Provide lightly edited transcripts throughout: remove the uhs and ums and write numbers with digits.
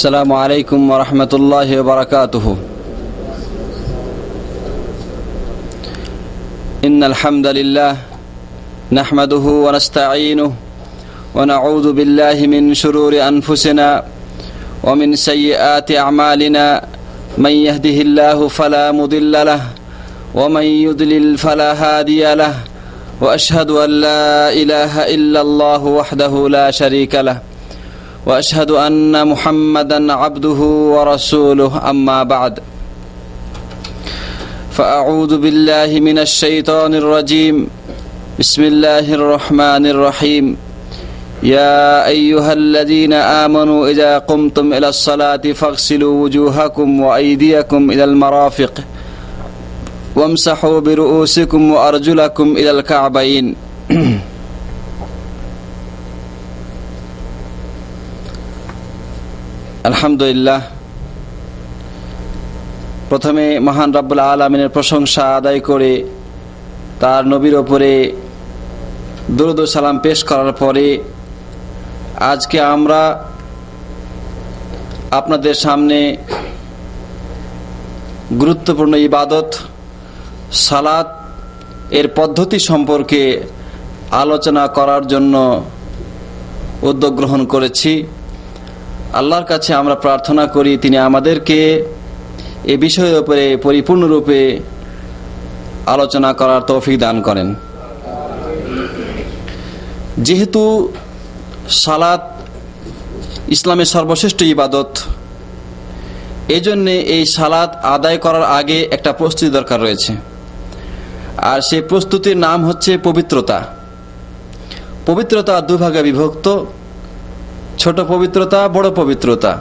السلام عليكم ورحمة الله وبركاته. إن الحمد لله نحمده ونستعينه ونعوذ بالله من شرور أنفسنا ومن سيئات أعمالنا. من يهده الله فلا مضل له ومن يضلل فلا هادي له وأشهد أن لا إله إلا الله وحده لا شريك له وأشهد أن محمدا عبده ورسوله. أما بعد فأعوذ بالله من الشيطان الرجيم. بسم الله الرحمن الرحيم. يا أيها الذين آمنوا إذا قمتم إلى الصلاة فاغسلوا وجوهكم وأيديكم إلى المرافق وامسحوا برؤوسكم وأرجلكم إلى الكعبين. আলহামদুলিল্লাহ, প্রথমে মহান রব্বুল আলামিনের প্রশংসা আদায় করে তার নবীর ওপরে দরুদ ও সালাম পেশ করার পরে আজকে আমরা আপনাদের সামনে গুরুত্বপূর্ণ ইবাদত সালাত এর পদ্ধতি সম্পর্কে আলোচনা করার জন্য উদ্যোগ গ্রহণ করেছি। আল্লাহর কাছে আমরা প্রার্থনা করি তিনি আমাদেরকে এ বিষয়ের উপরে পরিপূর্ণরূপে আলোচনা করার তৌফিক দান করেন। যেহেতু সালাত ইসলামের সর্বশ্রেষ্ঠ ইবাদত, এজন্যে এই সালাত আদায় করার আগে একটা প্রস্তুতি দরকার রয়েছে, আর সেই প্রস্তুতির নাম হচ্ছে পবিত্রতা। পবিত্রতা দুভাগে বিভক্ত, ছোট পবিত্রতা, বড় পবিত্রতা।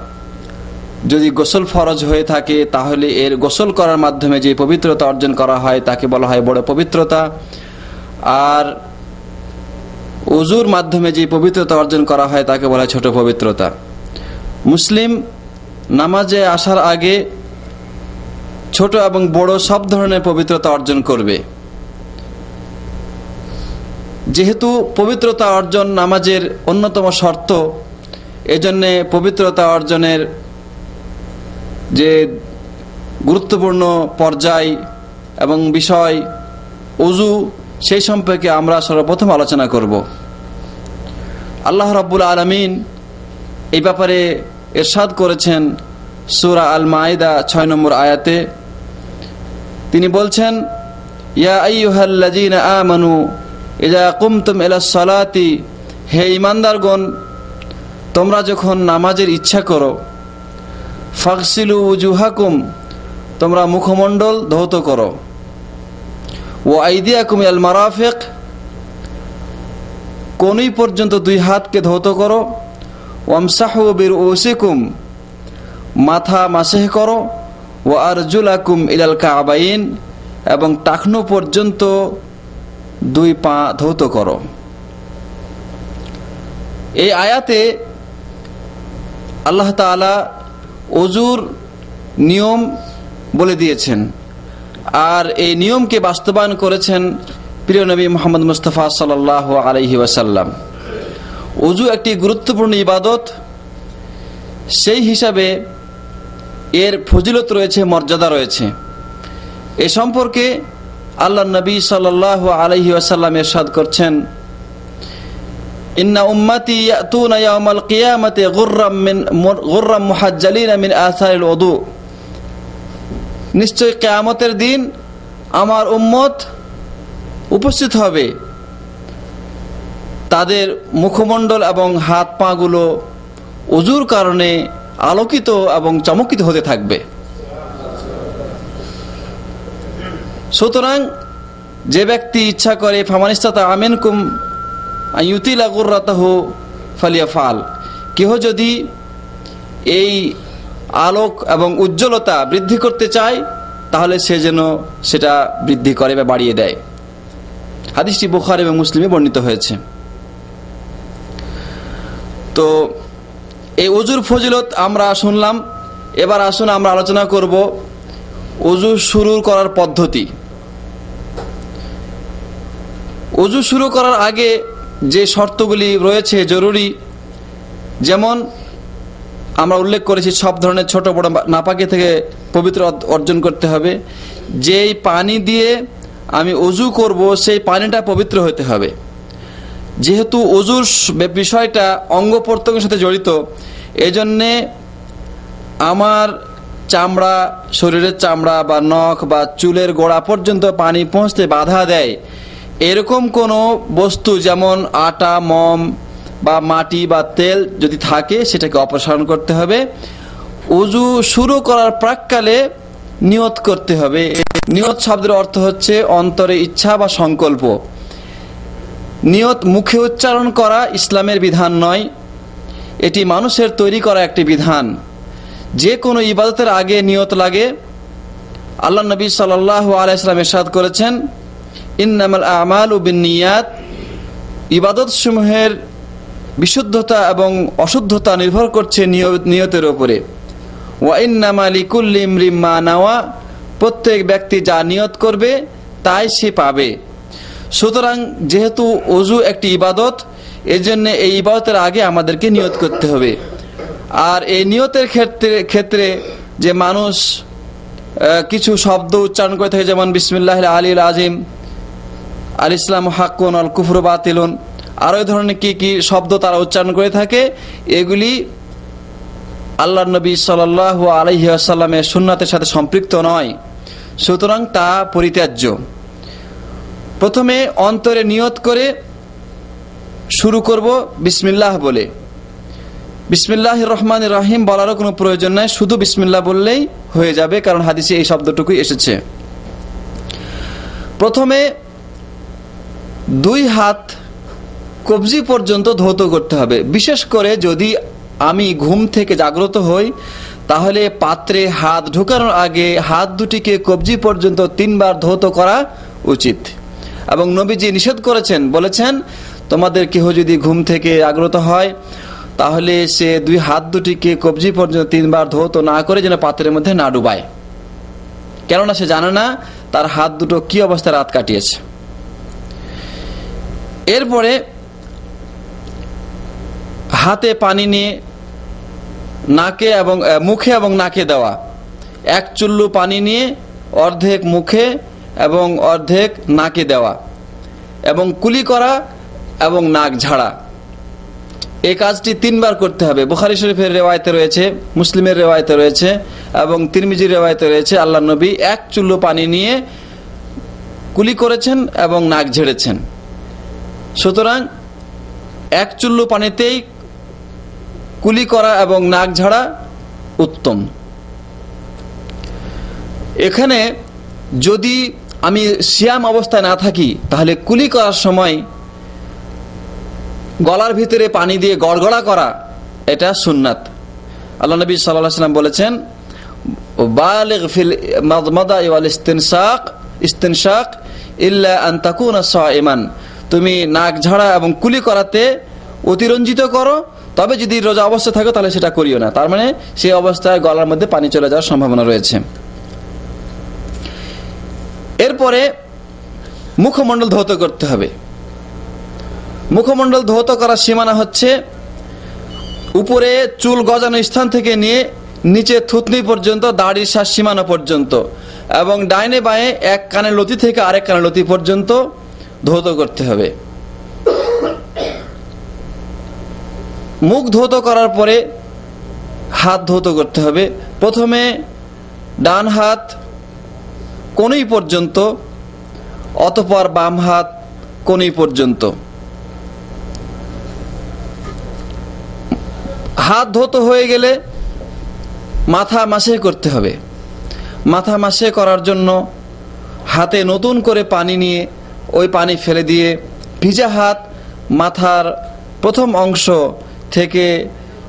যদি গোসল ফরজ হয়ে থাকে তাহলে এর গোসল করার মাধ্যমে যে পবিত্রতা অর্জন করা হয় তাকে বলা হয় বড় পবিত্রতা, আর ওযুর মাধ্যমে যে পবিত্রতা অর্জন করা হয় তাকে বলা হয় ছোট পবিত্রতা। মুসলিম নামাজে আসার আগে ছোট এবং বড় সব ধরনের পবিত্রতা অর্জন করবে। যেহেতু পবিত্রতা অর্জন নামাজের অন্যতম শর্ত, এজন্যে পবিত্রতা অর্জনের যে গুরুত্বপূর্ণ পর্যায় এবং বিষয় ওযু, সেই সম্পর্কে আমরা সর্বপ্রথম আলোচনা করব। আল্লাহ রাব্বুল আলামিন এই ব্যাপারে ইরশাদ করেছেন সূরা আল মাইদা 6 নম্বর আয়াতে। তিনি বলছেন, ইয়া আইয়ুহাল্লাযীনা আমানু ইযা কুমতুম ইলাস সালাতি, হে ঈমানদারগণ, তোমরা যখন নামাজের ইচ্ছা করো, ফাগসিলু উজুহাকুম, তোমরা মুখমণ্ডল ধৌত করো, ও আইদিয়াকুম ইলাল মারাফিক, কোনই পর্যন্ত দুই হাতকে ধৌত করো, ওয়ামসাহু বিরউসিকুম, মাথা মাসেহ করো, ও আরজুলাকুম ইলাল কাবাইন, এবং টাকনু পর্যন্ত দুই পা ধৌত করো। এই আয়াতে আল্লাহ তাআলা ওযুর নিয়ম বলে দিয়েছেন, আর এই নিয়মকে বাস্তবায়ন করেছেন প্রিয় নবী মুহাম্মদ মুস্তাফা সাল্লাল্লাহু আলাইহি ওয়াসাল্লাম। ওযু একটি গুরুত্বপূর্ণ ইবাদত, সেই হিসাবে এর ফজিলত রয়েছে, মর্যাদা রয়েছে। এ সম্পর্কে আল্লাহর নবী সাল্লাল্লাহু আলাইহি ওয়াসাল্লাম ইরশাদ করছেন, ইন্না উম্মতি ইয়াতুনা ইয়াওমাল কিয়ামাতি গুররাম মুহাজ্জালিনা মিন আসারিল ওযু, নিশ্চয় কিয়ামতের দিন আমার উম্মত উপস্থিত হবে, তাদের মুখমণ্ডল এবং হাত পা গুলো ওযুর কারণে আলোকিত এবং চমকিত হতে থাকবে। সুতরাং যে ব্যক্তি ইচ্ছা করে, ফামানিস্তাতা আমিনকুম আইয়ুতিলা গুররাতাহু ফালিয়াফাল, কেহ যদি এই আলোক এবং উজ্জ্বলতা বৃদ্ধি করতে চায় তাহলে সে যেন সেটা বৃদ্ধি করে বা বাড়িয়ে দেয়। হাদিসটি বুখারী এবং মুসলিমে বর্ণিত হয়েছে। তো এই ওযুর ফজিলত আমরা শুনলাম, এবার আসুন আমরা আলোচনা করব ওযু শুরু করার পদ্ধতি। ওযু শুরু করার আগে যে শর্তগুলি রয়েছে জরুরি, যেমন আমরা উল্লেখ করেছি সব ধরনের ছোট বড় নাপাকি থেকে পবিত্র অর্জন করতে হবে। যেই পানি দিয়ে আমি ওযু করব সেই পানিটা পবিত্র হতে হবে। যেহেতু ওযুর বিষয়টা অঙ্গ প্রত্যঙ্গের সাথে জড়িত, এজন্যে আমার চামড়া, শরীরের চামড়া বা নখ বা চুলের গোড়া পর্যন্ত পানি পৌঁছতে বাধা দেয় এরকম কোনো বস্তু, যেমন আটা, মোম বা মাটি বা তেল যদি থাকে, সেটাকে অপসারণ করতে হবে। ওযু শুরু করার প্রাক্কালে নিয়ত করতে হবে। নিয়ত শব্দের অর্থ হচ্ছে অন্তরে ইচ্ছা বা সংকল্প। নিয়ত মুখে উচ্চারণ করা ইসলামের বিধান নয়, এটি মানুষের তৈরি করা একটি বিধান। যে কোনো ইবাদতের আগে নিয়ত লাগে। আল্লাহ নবী সাল্লাল্লাহু আলাইহি ওয়াসাল্লাম ইরশাদ করেছেন, ইন্নামাল আমালু বিন্নিয়াত, ইবাদত সমূহের বিশুদ্ধতা এবং অশুদ্ধতা নির্ভর করছে নিয়তের উপরে। ওয়া ইন্নামা লিকুল্লি ইমরিম মা নাওয়া, প্রত্যেক ব্যক্তি যা নিয়ত করবে তাই সে পাবে। সুতরাং যেহেতু ওযু একটি ইবাদত, এজন্য এই ইবাদতের আগে আমাদেরকে নিয়ত করতে হবে। আর এই নিয়তের ক্ষেত্রে যে মানুষ কিছু শব্দ উচ্চারণ করে থাকে, যেমন বিসমিল্লাহিল আলিয়্যিল আযীম, আল ইসলাম হাক্কুন আল কুফরু বাতিলুন, আরও এই ধরনের কি শব্দ তারা উচ্চারণ করে থাকে, এগুলি আল্লাহর নবী সাল্লাল্লাহু আলাইহি ওয়াসাল্লামের সুন্নাতের সাথে সম্পৃক্ত নয়। সুতরাং তা পরিত্যাজ্য। প্রথমে অন্তরে নিয়ত করে শুরু করব বিসমিল্লাহ বলে। বিসমিল্লাহির রহমানির রহিম বলারও কোনো প্রয়োজন নাই, শুধু বিসমিল্লাহ বললেই হয়ে যাবে, কারণ হাদিসে এই শব্দটুকুই এসেছে। প্রথমে 2 হাত কবজি পর্যন্ত ধৌত করতে হবে। বিশেষ করে যদি আমি ঘুম থেকে জাগ্রত হই, তাহলে পাত্রে হাত ঢোকানোর আগে হাত দুটিকে কবজি পর্যন্ত 3 বার ধৌত করা উচিত। এবং নবীজি নিষেধ করেছেন, বলেছেন, তোমাদের কেহ যদি ঘুম থেকে জাগ্রত হয়, তাহলে সে 2 হাত দুটিকে কবজি পর্যন্ত 3 বার ধৌত না করে যেন পাত্রের মধ্যে না ডুবায়, কেননা সে জানে না তার হাত দুটো কি অবস্থায় রাত কাটিয়েছে। এরপরে হাতে পানি নিয়ে নাকে এবং মুখে এবং নাকে দেওয়া। 1 চুল্লু পানি নিয়ে অর্ধেক মুখে এবং অর্ধেক নাকে দেওয়া, এবং কুলি করা এবং নাক ঝাড়া। এই কাজটি 3 বার করতে হবে। বুখারী শরীফের রিওয়ায়েতে রয়েছে, মুসলিমের রিওয়ায়েতে রয়েছে এবং তিরমিজির রিওয়ায়েতে রয়েছে, আল্লাহর নবী 1 চুল্লু পানি নিয়ে কুলি করেছেন এবং নাক ঝেড়েছেন। সুতরাং 1 চুল্লু পানিতেই কুলি করা এবং নাক ঝাড়া উত্তম। এখানে যদি আমি সিয়াম অবস্থায় না থাকি, তাহলে কুলি করার সময় গলার ভিতরে পানি দিয়ে গড়গড়া করা, এটা সুন্নাত। আল্লাহ নবী সাল্লাল্লাহু আলাইহি ওয়াসাল্লাম বলেছেন, বালিগ ফিল মাদমাদা ওয়াল ইস্তিনশাক ইল্লা আন তাকুনা সাইমান, তুমি নাক ঝাড়া এবং কুলি করাতে অতিরঞ্জিত করো, তবে যদি রোজা অবস্থা থাকে তাহলে সেটা করিও না। তার মানে সেই অবস্থায় গলার মধ্যে পানি চলে যাওয়ার সম্ভাবনা রয়েছে। এরপরে মুখমণ্ডল ধৌত করতে হবে। মুখমণ্ডল ধৌত করার সীমানা হচ্ছে উপরে চুল গজানো স্থান থেকে নিয়ে নিচে থুতনি পর্যন্ত, দাড়ির শ্বাস সীমানা পর্যন্ত, এবং ডাইনে বাঁয়ে 1 কানের লতি থেকে আরেক কানের লতি পর্যন্ত ধৌত করতে হবে। মুখ ধৌত করার পরে হাত ধৌত করতে হবে। প্রথমে ডান হাত কনুই পর্যন্ত, অতঃপর বাম হাত কনুই পর্যন্ত। হাত ধৌত হয়ে গেলে মাথা মাসে করতে হবে। মাথা মাসে করার জন্য হাতে নতুন করে পানি নিয়ে ওই পানি ফেলে দিয়ে ভিজা হাত মাথার প্রথম অংশ থেকে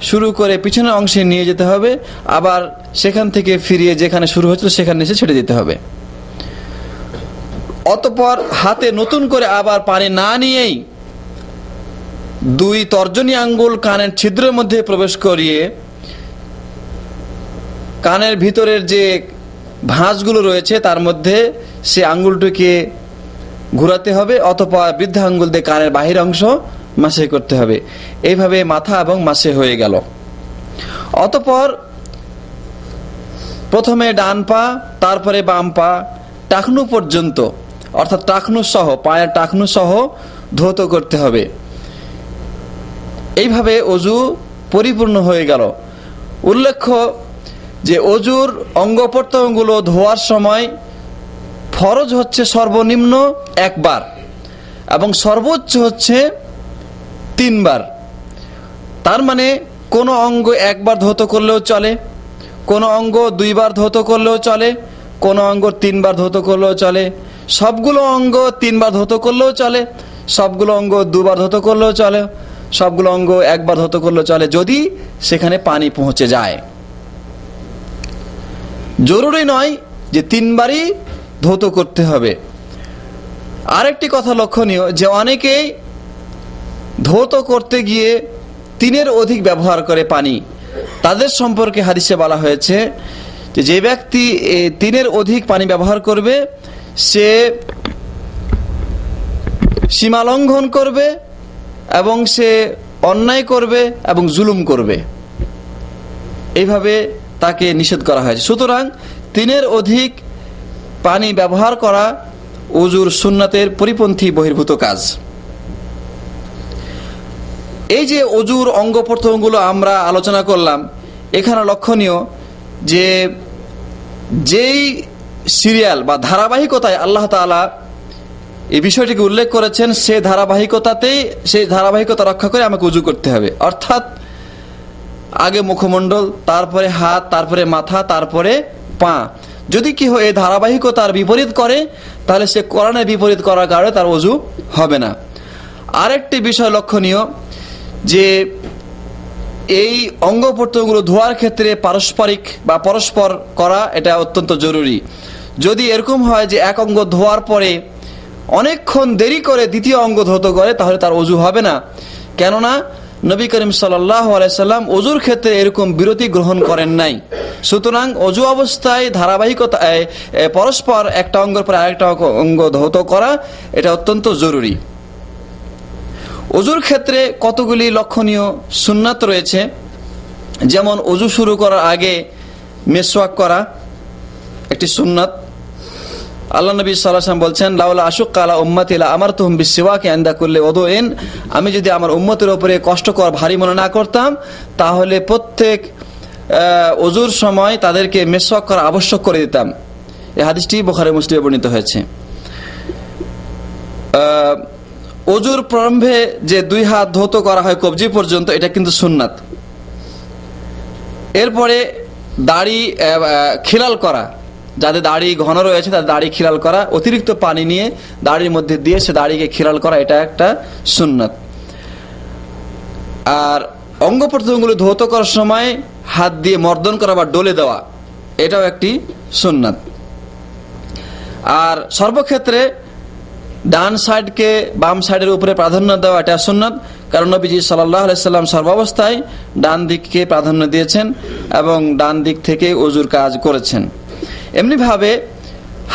শুরু করে পিছনের অংশে নিয়ে যেতে হবে, আবার সেখান থেকে ফিরিয়ে যেখানে শুরু হয়েছিল সেখানে এসে ছেড়ে দিতে হবে। অতঃপর হাতে নতুন করে আবার পানি না নিয়েই 2 তর্জনী আঙ্গুল কানের ছিদ্রের মধ্যে প্রবেশ করিয়ে কানের ভিতরের যে ভাঁজগুলো রয়েছে তার মধ্যে সে আঙ্গুলটিকে ঘোরাতে হবে, অথবা বৃদ্ধা আঙ্গুল দিয়ে কানের বাহির অংশ মাসে করতে হবে। এইভাবে মাথা এবং মাসে হয়ে গেল। অতঃপর প্রথমে ডান পা, তারপরে বাম পা, টাকনু পর্যন্ত, অর্থাৎ টাকনু সহ, পায়ের টাকনু সহ ধৌত করতে হবে। এইভাবে অজু পরিপূর্ণ হয়ে গেল। উল্লেখ্য যে অজুর অঙ্গ প্রত্যঙ্গগুলো ধোয়ার সময় ফরজ হচ্ছে সর্বনিম্ন একবার এবং সর্বোচ্চ হচ্ছে 3 বার। তার মানে কোনো অঙ্গ একবার ধৌত করলেও চলে, কোনো অঙ্গ 2 বার ধৌত করলেও চলে, কোনো অঙ্গ 3 বার ধৌত করলেও চলে, সবগুলো অঙ্গ 3 বার ধৌত করলেও চলে, সবগুলো অঙ্গ 2 বার ধৌত করলেও চলে, সবগুলো অঙ্গ 1 বার ধৌত করলেও চলে, যদি সেখানে পানি পৌঁছে যায়। জরুরি নয় যে 3 বারই ধৌত করতে হবে। আরেকটি কথা লক্ষণীয় যে অনেকেই ধৌত করতে গিয়ে 3-এর অধিক ব্যবহার করে পানি। তাদের সম্পর্কে হাদিসে বলা হয়েছে যে ব্যক্তি 3-এর অধিক পানি ব্যবহার করবে সে সীমা লঙ্ঘন করবে এবং সে অন্যায় করবে এবং জুলুম করবে, এইভাবে তাকে নিষেধ করা হয়েছে। সুতরাং 3-এর অধিক পানি ব্যবহার করা ওযুর সুন্নাতের পরিপন্থী বহির্ভূত কাজ। এই যে ওযুর অঙ্গ প্রত্যঙ্গগুলো আমরা আলোচনা করলাম, এখানে লক্ষণীয় যে যেই সিরিয়াল বা ধারাবাহিকতায় আল্লাহ তাআলা এই বিষয়টিকে উল্লেখ করেছেন, সেই ধারাবাহিকতা রক্ষা করে আমাকে ওযু করতে হবে। অর্থাৎ আগে মুখমণ্ডল, তারপরে হাত, তারপরে মাথা, তারপরে পা। যদি কেউ এই ধারাবাহিকতার বিপরীত করে তাহলে সে কোরআনের বিপরীত করার কারণে তার ওযু হবে না। আরেকটি বিষয় লক্ষণীয় যে এই অঙ্গ প্রত্যঙ্গগুলো ধোয়ার ক্ষেত্রে পারস্পরিক বা পরস্পর করা এটা অত্যন্ত জরুরি। যদি এরকম হয় যে এক অঙ্গ ধোয়ার পরে অনেকক্ষণ দেরি করে দ্বিতীয় অঙ্গ ধৌত করে তাহলে তার ওযু হবে না। কেননা নবী করিম সাল্লাল্লাহু আলাইহি সাল্লাম ওযুর ক্ষেত্রে এরকম বিরতি গ্রহণ করেন নাই। সুতরাং ওযু অবস্থায় ধারাবাহিকতায় পরস্পর একটা অঙ্গের পর আরেকটা অঙ্গ ধৌত করা এটা অত্যন্ত জরুরি। ওযুর ক্ষেত্রে কতগুলি লক্ষণীয় সুন্নাত রয়েছে, যেমন ওযু শুরু করার আগে মেসওয়াক করা একটি সুন্নাত। আল্লাহ নবী সাল্লাল্লাহু আলাইহি ওয়াসাল্লাম বলছেন, লাউলা আশুক্কা আলা উম্মতি লা আমারতুহুম বিসওয়াকি ইনদা কুল্লি ওযুইন, আমি যদি আমার উম্মতের উপরে কষ্টকর ভারী মনে না করতাম তাহলে প্রত্যেক ওযুর সময় তাদেরকে মেসওয়াক করা আবশ্যক করে দিতাম। এই হাদিসটি বুখারী মুসলিমে বর্ণিত হয়েছে। ওযুর প্রারম্ভে যে 2 হাত ধৌত করা হয় কবজি পর্যন্ত, এটা কিন্তু সুন্নাত। এরপরে দাড়ি খিলাল করা, যাদের দাড়ি ঘন রয়েছে তাদের দাড়ি খিলাল করা, অতিরিক্ত পানি নিয়ে দাড়ির মধ্যে দিয়ে সে দাড়িকে খিলাল করা, এটা একটা সুন্নাত। আর অঙ্গ প্রত্যঙ্গগুলো ধৌত করার সময় হাত দিয়ে মর্দন করা বা ডলে দেওয়া, এটাও একটি সুন্নাত। আর সর্বক্ষেত্রে ডান সাইডকে বাম সাইডের উপরে প্রাধান্য দেওয়া, এটা সুন্নাত। কারণ নবীজি সাল্লাল্লাহু আলাইহি সাল্লাম সর্বাবস্থায় ডান দিককে প্রাধান্য দিয়েছেন এবং ডান দিক থেকে ওযুর কাজ করেছেন। এমনিভাবে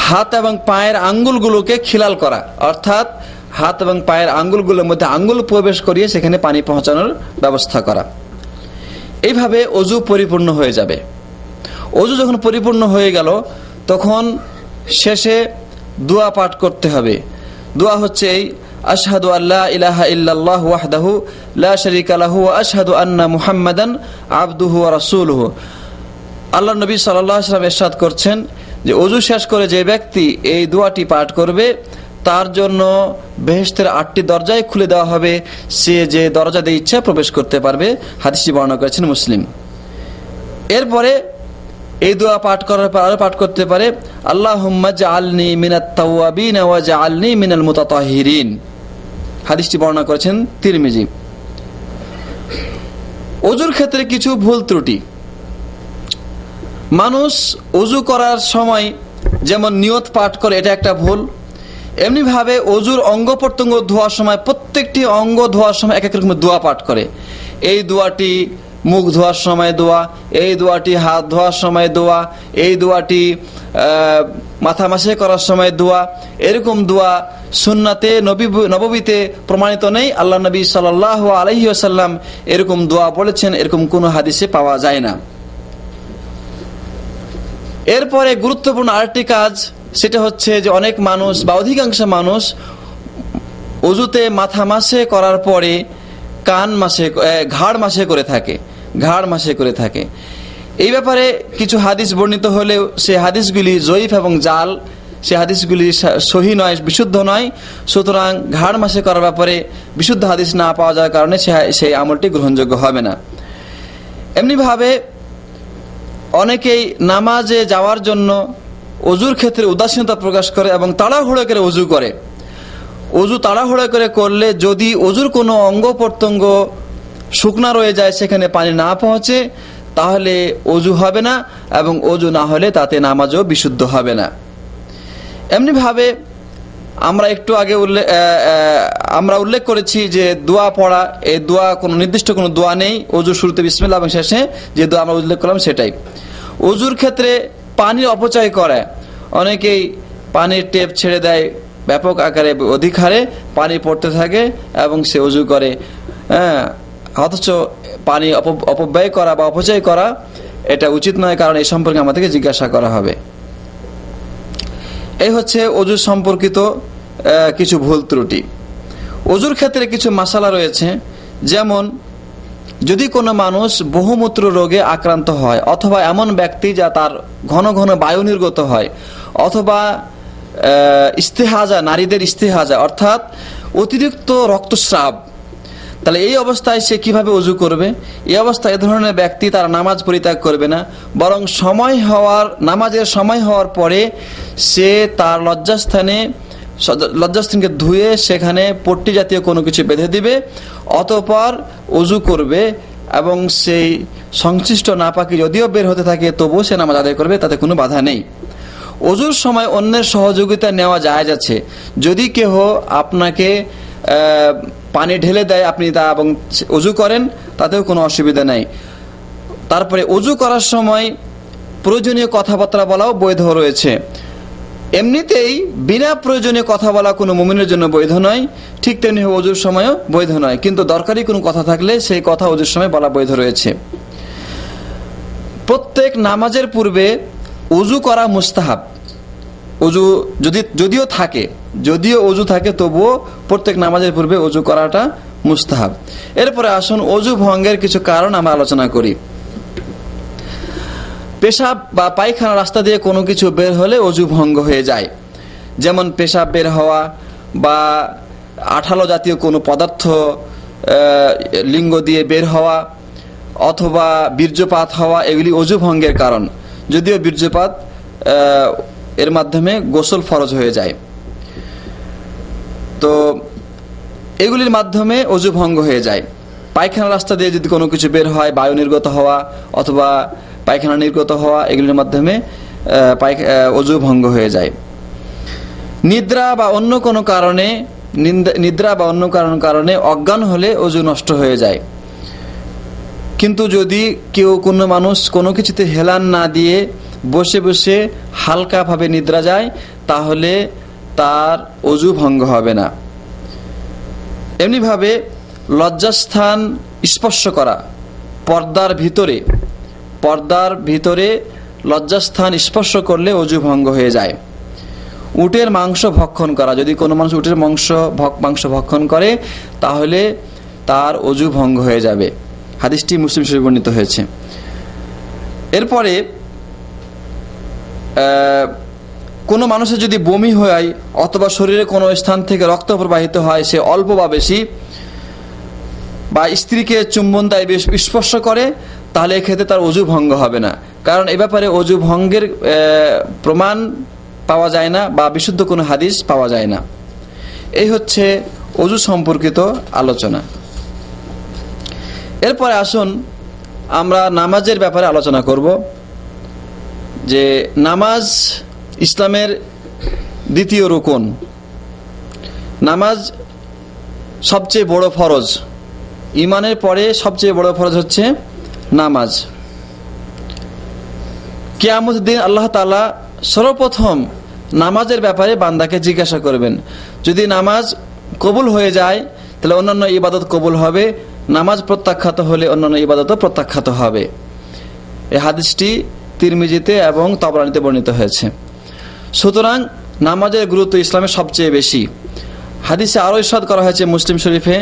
হাত এবং পায়ের আঙ্গুলগুলোকে খিলাল করা, অর্থাৎ হাত এবং পায়ের আঙ্গুলগুলোর মধ্যে আঙ্গুল প্রবেশ করিয়ে সেখানে পানি পৌঁছানোর ব্যবস্থা করা। এইভাবে ওযু পরিপূর্ণ হয়ে যাবে। ওযু যখন পরিপূর্ণ হয়ে গেল তখন শেষে দোয়া পাঠ করতে হবে। দোয়া হচ্ছে এই, আশহাদু আল্লা ইলাহা ইল্লাল্লাহু ওয়াহদাহু লা শারীকা লাহু ওয়া আশহাদু আন্না মুহাম্মাদান আবদুহু ওয়া রাসূলুহু। আল্লাহ নবী সাল্লাল্লাহু আলাইহি ওয়াসাল্লাম ইরশাদ করছেন যে ওযু শেষ করে যে ব্যক্তি এই দোয়াটি পাঠ করবে তার জন্য বেহেশতের 8টি দরজায় খুলে দেওয়া হবে, সে যে দরজা দিয়ে ইচ্ছা প্রবেশ করতে পারবে। হাদিসটি বর্ণনা করেছেন মুসলিম। এরপরে এই দোয়া পাঠ করার পর আরো পাঠ করতে পারে, আল্লাহুম্মা জাআলনি মিনাত তাওয়াবিন ওয়া জাআলনি মিনাল মুতাতাহহিরিন। হাদিসটি বর্ণনা করেছেন তিরমিজি। ওযুর ক্ষেত্রে কিছু ভুল ত্রুটি। মানুষ ওযু করার সময় যেমন নিয়ত পাঠ করে, এটা একটা ভুল। এমনিভাবে ওযুর অঙ্গ প্রত্যঙ্গ ধোয়ার সময় প্রত্যেকটি অঙ্গ ধোয়ার সময় এক এক রকমের দোয়া পাঠ করে। এই দোয়াটি মুখ ধোয়ার সময় দোয়া, এই দোয়াটি হাত ধোয়ার সময় দোয়া, এই দোয়াটি মাথা মাসে করার সময় দোয়া, এরকম দোয়া সুন্নাতে নববীতে প্রমাণিত নেই। আল্লাহ নবী সাল্লাল্লাহু আলাইহি ওয়াসাল্লাম এরকম দোয়া বলেছেন, এরকম কোনো হাদিসে পাওয়া যায় না। এরপরে গুরুত্বপূর্ণ আরেকটি কাজ, সেটা হচ্ছে যে অনেক মানুষ বা অধিকাংশ মানুষ ওযুতে মাথা মাসে করার পরে ঘাড় মাসে করে থাকে। এই ব্যাপারে কিছু হাদিস বর্ণিত হলেও সে হাদিসগুলি জয়ীফ এবং জাল, সে হাদিসগুলি সহি নয়, বিশুদ্ধ নয়। সুতরাং ঘাড় মাসে করার ব্যাপারে বিশুদ্ধ হাদিস না পাওয়া যাওয়ার কারণে সেই আমলটি গ্রহণযোগ্য হবে না। এমনিভাবে অনেকেই নামাজে যাওয়ার জন্য ওযুর ক্ষেত্রে উদাসীনতা প্রকাশ করে এবং তাড়াহুড়ো করে ওযু করে। ওযু তাড়াহুড়ো করে করলে যদি ওযুর কোনো অঙ্গ প্রত্যঙ্গ শুকনা রয়ে যায়, সেখানে পানি না পৌঁছে, তাহলে ওযু হবে না, এবং ওযু না হলে তাতে নামাজও বিশুদ্ধ হবে না। এমনিভাবে আমরা একটু আগে উল্লেখ করেছি যে দোয়া পড়া, এই দোয়া কোনো নির্দিষ্ট কোনো দোয়া নেই। ওযুর শুরুতে বিসমিল্লাহ এবং শেষে যে দোয়া আমরা উল্লেখ করলাম সেটাই। ওযুর ক্ষেত্রে পানির অপচয় করে, অনেকেই পানির টেপ ছেড়ে দেয়, ব্যাপক আকারে অধিক হারে পানি পড়তে থাকে এবং সে ওযু করে। অথচ পানি অপব্যয় করা বা অপচয় করা এটা উচিত নয়, কারণ এই সম্পর্কে আমাদেরকে জিজ্ঞাসা করা হবে। এই হচ্ছে ওযু সম্পর্কিত কিছু ভুল ত্রুটি। ওযুর ক্ষেত্রে কিছু মাসালা রয়েছে, যেমন যদি কোনো মানুষ বহুমূত্র রোগে আক্রান্ত হয়, অথবা এমন ব্যক্তি যা তার ঘন ঘন বায়ু নির্গত হয়, অথবা ইস্তেহাজা, নারীদের ইস্তেহাজা অর্থাৎ অতিরিক্ত রক্তস্রাব, তাহলে এই অবস্থায় সে কিভাবে ওযু করবে? এই অবস্থায় এ ধরনের ব্যক্তি তার নামাজ পরিত্যাগ করবে না, বরং নামাজের সময় হওয়ার পরে সে তার লজ্জাস্থানকে ধুয়ে সেখানে পট্টি জাতীয় কোনো কিছু বেঁধে দিবে, অতঃপর ওযু করবে, এবং সেই সংশ্লিষ্ট নাপাকি যদিও বের হতে থাকে তবুও সে নামাজ আদায় করবে, তাতে কোনো বাধা নেই। ওযুর সময় অন্যের সহযোগিতা নেওয়া জায়েজ আছে। যদি কেহ আপনাকে পানি ঢেলে দেয়, আপনি তা এবং ওযু করেন, তাতেও কোনো অসুবিধা নাই। তারপরে ওযু করার সময় প্রয়োজনীয় কথাবার্তা বলাও বৈধ রয়েছে। এমনিতেই বিনা প্রয়োজনীয় কথা বলা কোনো মুমিনের জন্য বৈধ নয়, ঠিক তেমনি ওযুর সময়ও বৈধ নয়, কিন্তু দরকারি কোনো কথা থাকলে সেই কথা ওযুর সময় বলা বৈধ রয়েছে। প্রত্যেক নামাজের পূর্বে ওযু করা মুস্তাহাব। ওযু যদিও ওযু থাকে তবুও প্রত্যেক নামাজের পূর্বে ওযু করাটা মুস্তাহাব। এরপরে আসুন ওযু ভঙ্গের কিছু কারণ আমরা আলোচনা করি। পেশাব বা পায়খানা রাস্তা দিয়ে কোনো কিছু বের হলে ওযু ভঙ্গ হয়ে যায়, যেমন পেশাব বের হওয়া বা আঠালো জাতীয় কোনো পদার্থ লিঙ্গ দিয়ে বের হওয়া, অথবা বীর্যপাত হওয়া, এগুলি ওযু ভঙ্গের কারণ। যদিও বীর্যপাত এর মাধ্যমে গোসল ফরজ হয়ে যায়, তো এগুলির মাধ্যমে ওযু ভঙ্গ হয়ে যায়। পায়খানা রাস্তা দিয়ে যদি কোনো কিছু বের হয়, বায়ু নির্গত হওয়া অথবা পায়খানা নির্গত হওয়া, এগুলির মাধ্যমে ওযু ভঙ্গ হয়ে যায়। নিদ্রা বা অন্য কোনো কারণে অজ্ঞান হলে ওযু নষ্ট হয়ে যায়। কিন্তু যদি কোনো মানুষ কোনো কিছুতে হেলান না দিয়ে বসে বসে হালকাভাবে নিদ্রা যায়, তাহলে তার ওযু ভঙ্গ হবে না। এমনিভাবে লজ্জাস্থান স্পর্শ করা, পর্দার ভিতরে লজ্জাস্থান স্পর্শ করলে ওযু ভঙ্গ হয়ে যায়। উটের মাংস ভক্ষণ করা, যদি কোনো মানুষ উটের মাংস ভক্ষণ করে, তাহলে তার ওযু ভঙ্গ হয়ে যাবে। হাদিসটি মুসলিম শরীফে বর্ণিত হয়েছে। এরপরে কোনো মানুষের যদি বমি হয় অথবা শরীরে কোনো স্থান থেকে রক্ত প্রবাহিত হয়, সে অল্প বা বেশি, বা স্ত্রীকে চুম্বন দেয়, স্পর্শ করে, তাহলে এক্ষেত্রে তার ওযু ভঙ্গ হবে না, কারণ এ ব্যাপারে ওযু ভঙ্গের প্রমাণ পাওয়া যায় না বা বিশুদ্ধ কোনো হাদিস পাওয়া যায় না। এই হচ্ছে ওযু সম্পর্কিত আলোচনা। এরপরে আসুন আমরা নামাজের ব্যাপারে আলোচনা করব, যে নামাজ ইসলামের দ্বিতীয় রুকন। নামাজ সবচেয়ে বড় ফরজ, ঈমানের পরে সবচেয়ে বড় ফরজ হচ্ছে নামাজ। কিয়ামতের দিন আল্লাহ তাআলা সর্বপ্রথম নামাজের ব্যাপারে বান্দাকে জিজ্ঞাসা করবেন। যদি নামাজ কবুল হয়ে যায় তাহলে অন্যান্য ইবাদত কবুল হবে, নামাজ প্রত্যাখ্যাত হলে অন্যান্য ইবাদতও প্রত্যাখ্যাত হবে। এই হাদিসটি তিরমিজিতে এবং তাবরানীতে বর্ণিত হয়েছে। সুতরাং নামাজের গুরুত্ব ইসলামে সবচেয়ে বেশি। হাদিসে আরও ইরশাদ করা হয়েছে মুসলিম শরীফে,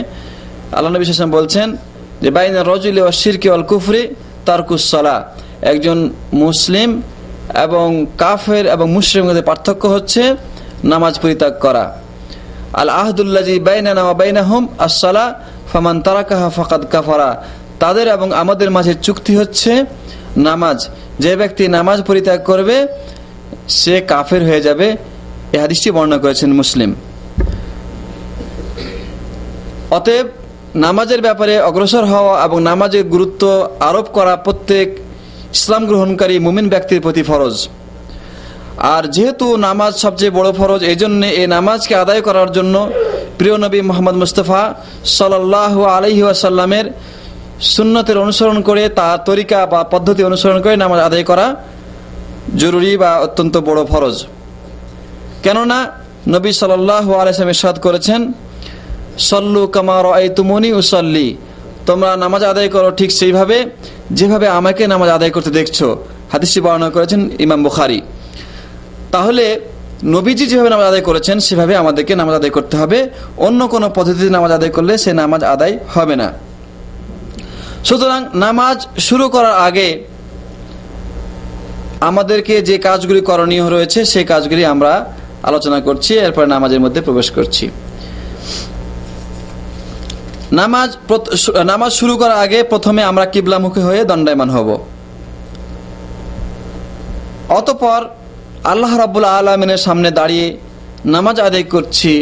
আল্লাহ নবী সাল্লাল্লাহু আলাইহি ওয়াসাল্লাম বলছেন যে বাইনা রাজুলি ওয়া শিরকি ওয়াল কুফরি তারকুস সালাহ, একজন মুসলিম এবং কাফের এবং মুশরিকের মধ্যে পার্থক্য হচ্ছে নামাজ পরিত্যাগ করা। আল আহদুল্লাযী বাইনানা ওয়া বাইনাহুম আস-সালাহ ফামান তারাকাহা ফাকাদ কাফারা, তাদের এবং আমাদের মাঝে চুক্তি হচ্ছে নামাজ, যে ব্যক্তি নামাজ পরিত্যাগ করবে সে কাফের হয়ে যাবে। এই হাদিসটি বর্ণনা করেছেন মুসলিম। অতএব নামাজের ব্যাপারে অগ্রসর হওয়া এবং নামাজের গুরুত্ব আরোপ করা প্রত্যেক ইসলাম গ্রহণকারী মুমিন ব্যক্তির প্রতি ফরজ। আর যেহেতু নামাজ সবচেয়ে বড় ফরজ, এই জন্য এই নামাজকে আদায় করার জন্য প্রিয় নবী মুহাম্মদ মুস্তাফা সাল্লাল্লাহু আলাইহি ওয়াসাল্লামের সুন্নতের অনুসরণ করে, তার তরিকা বা পদ্ধতি অনুসরণ করে নামাজ আদায় করা জরুরি বা অত্যন্ত বড় ফরজ। কেননা নবী সাল্লাল্লাহু আলাইহি ওয়াসাল্লাম ইরশাদ করেছেন, সল্লু কামা রাআইতুমুনি উসাল্লি, তোমরা নামাজ আদায় করো ঠিক সেইভাবে যেভাবে আমাকে নামাজ আদায় করতে দেখছো। হাদিসটি বর্ণনা করেছেন ইমাম বুখারী। তাহলে নবীজি যেভাবে নামাজ আদায় করেছেন সেভাবে আমাদেরকে নামাজ আদায় করতে হবে। অন্য কোনো পদ্ধতিতে নামাজ আদায় করলে সে নামাজ আদায় হবে না। সুতরাং নামাজ শুরু করার আগে আমাদেরকে যে কাজগুলি করণীয় রয়েছে সেই কাজগুলি আমরা আলোচনা করছি, এরপর নামাজের মধ্যে প্রবেশ করছি। নামাজ শুরু করার আগে প্রথমে আমরা কিবলামুখী হয়ে দণ্ডায়মান হব। অতঃপর আল্লাহ রাব্বুল আলামিনের সামনে দাঁড়িয়ে নামাজ আদায় করছি,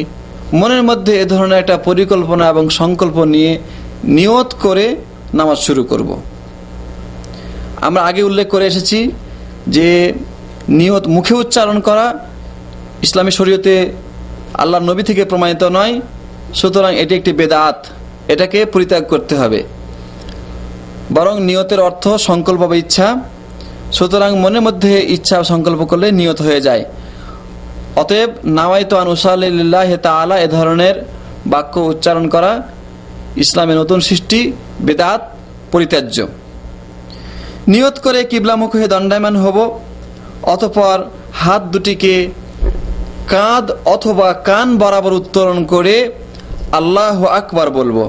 মনের মধ্যে এ ধরনের একটা পরিকল্পনা এবং সংকল্প নিয়ে নিয়ত করে নামাজ শুরু করব। আমরা আগে উল্লেখ করে এসেছি যে নিয়ত মুখে উচ্চারণ করা ইসলামী শরীয়তে আল্লাহর নবী থেকে প্রমাণিত নয়। সুতরাং এটি একটি বেদাত, এটাকে পরিত্যাগ করতে হবে। বরং নিয়তের অর্থ সংকল্প বা ইচ্ছা। সুতরাং মনের মধ্যে ইচ্ছা সংকল্প করলে নিয়ত হয়ে যায়। অতএব নাওয়াইতু আন উসাল্লি লিল্লাহি তাআলা এ ধরনের বাক্য উচ্চারণ করা ইসলামের নতুন সৃষ্টি, বেদাত, পরিত্যাজ্য। নিয়ত করে কিবলামুখ হয়ে দণ্ডায়মান হব। অতঃপর হাত দুটিকে কাঁধ অথবা কান বরাবর উত্তোলন করে আল্লাহু আকবার বলবো।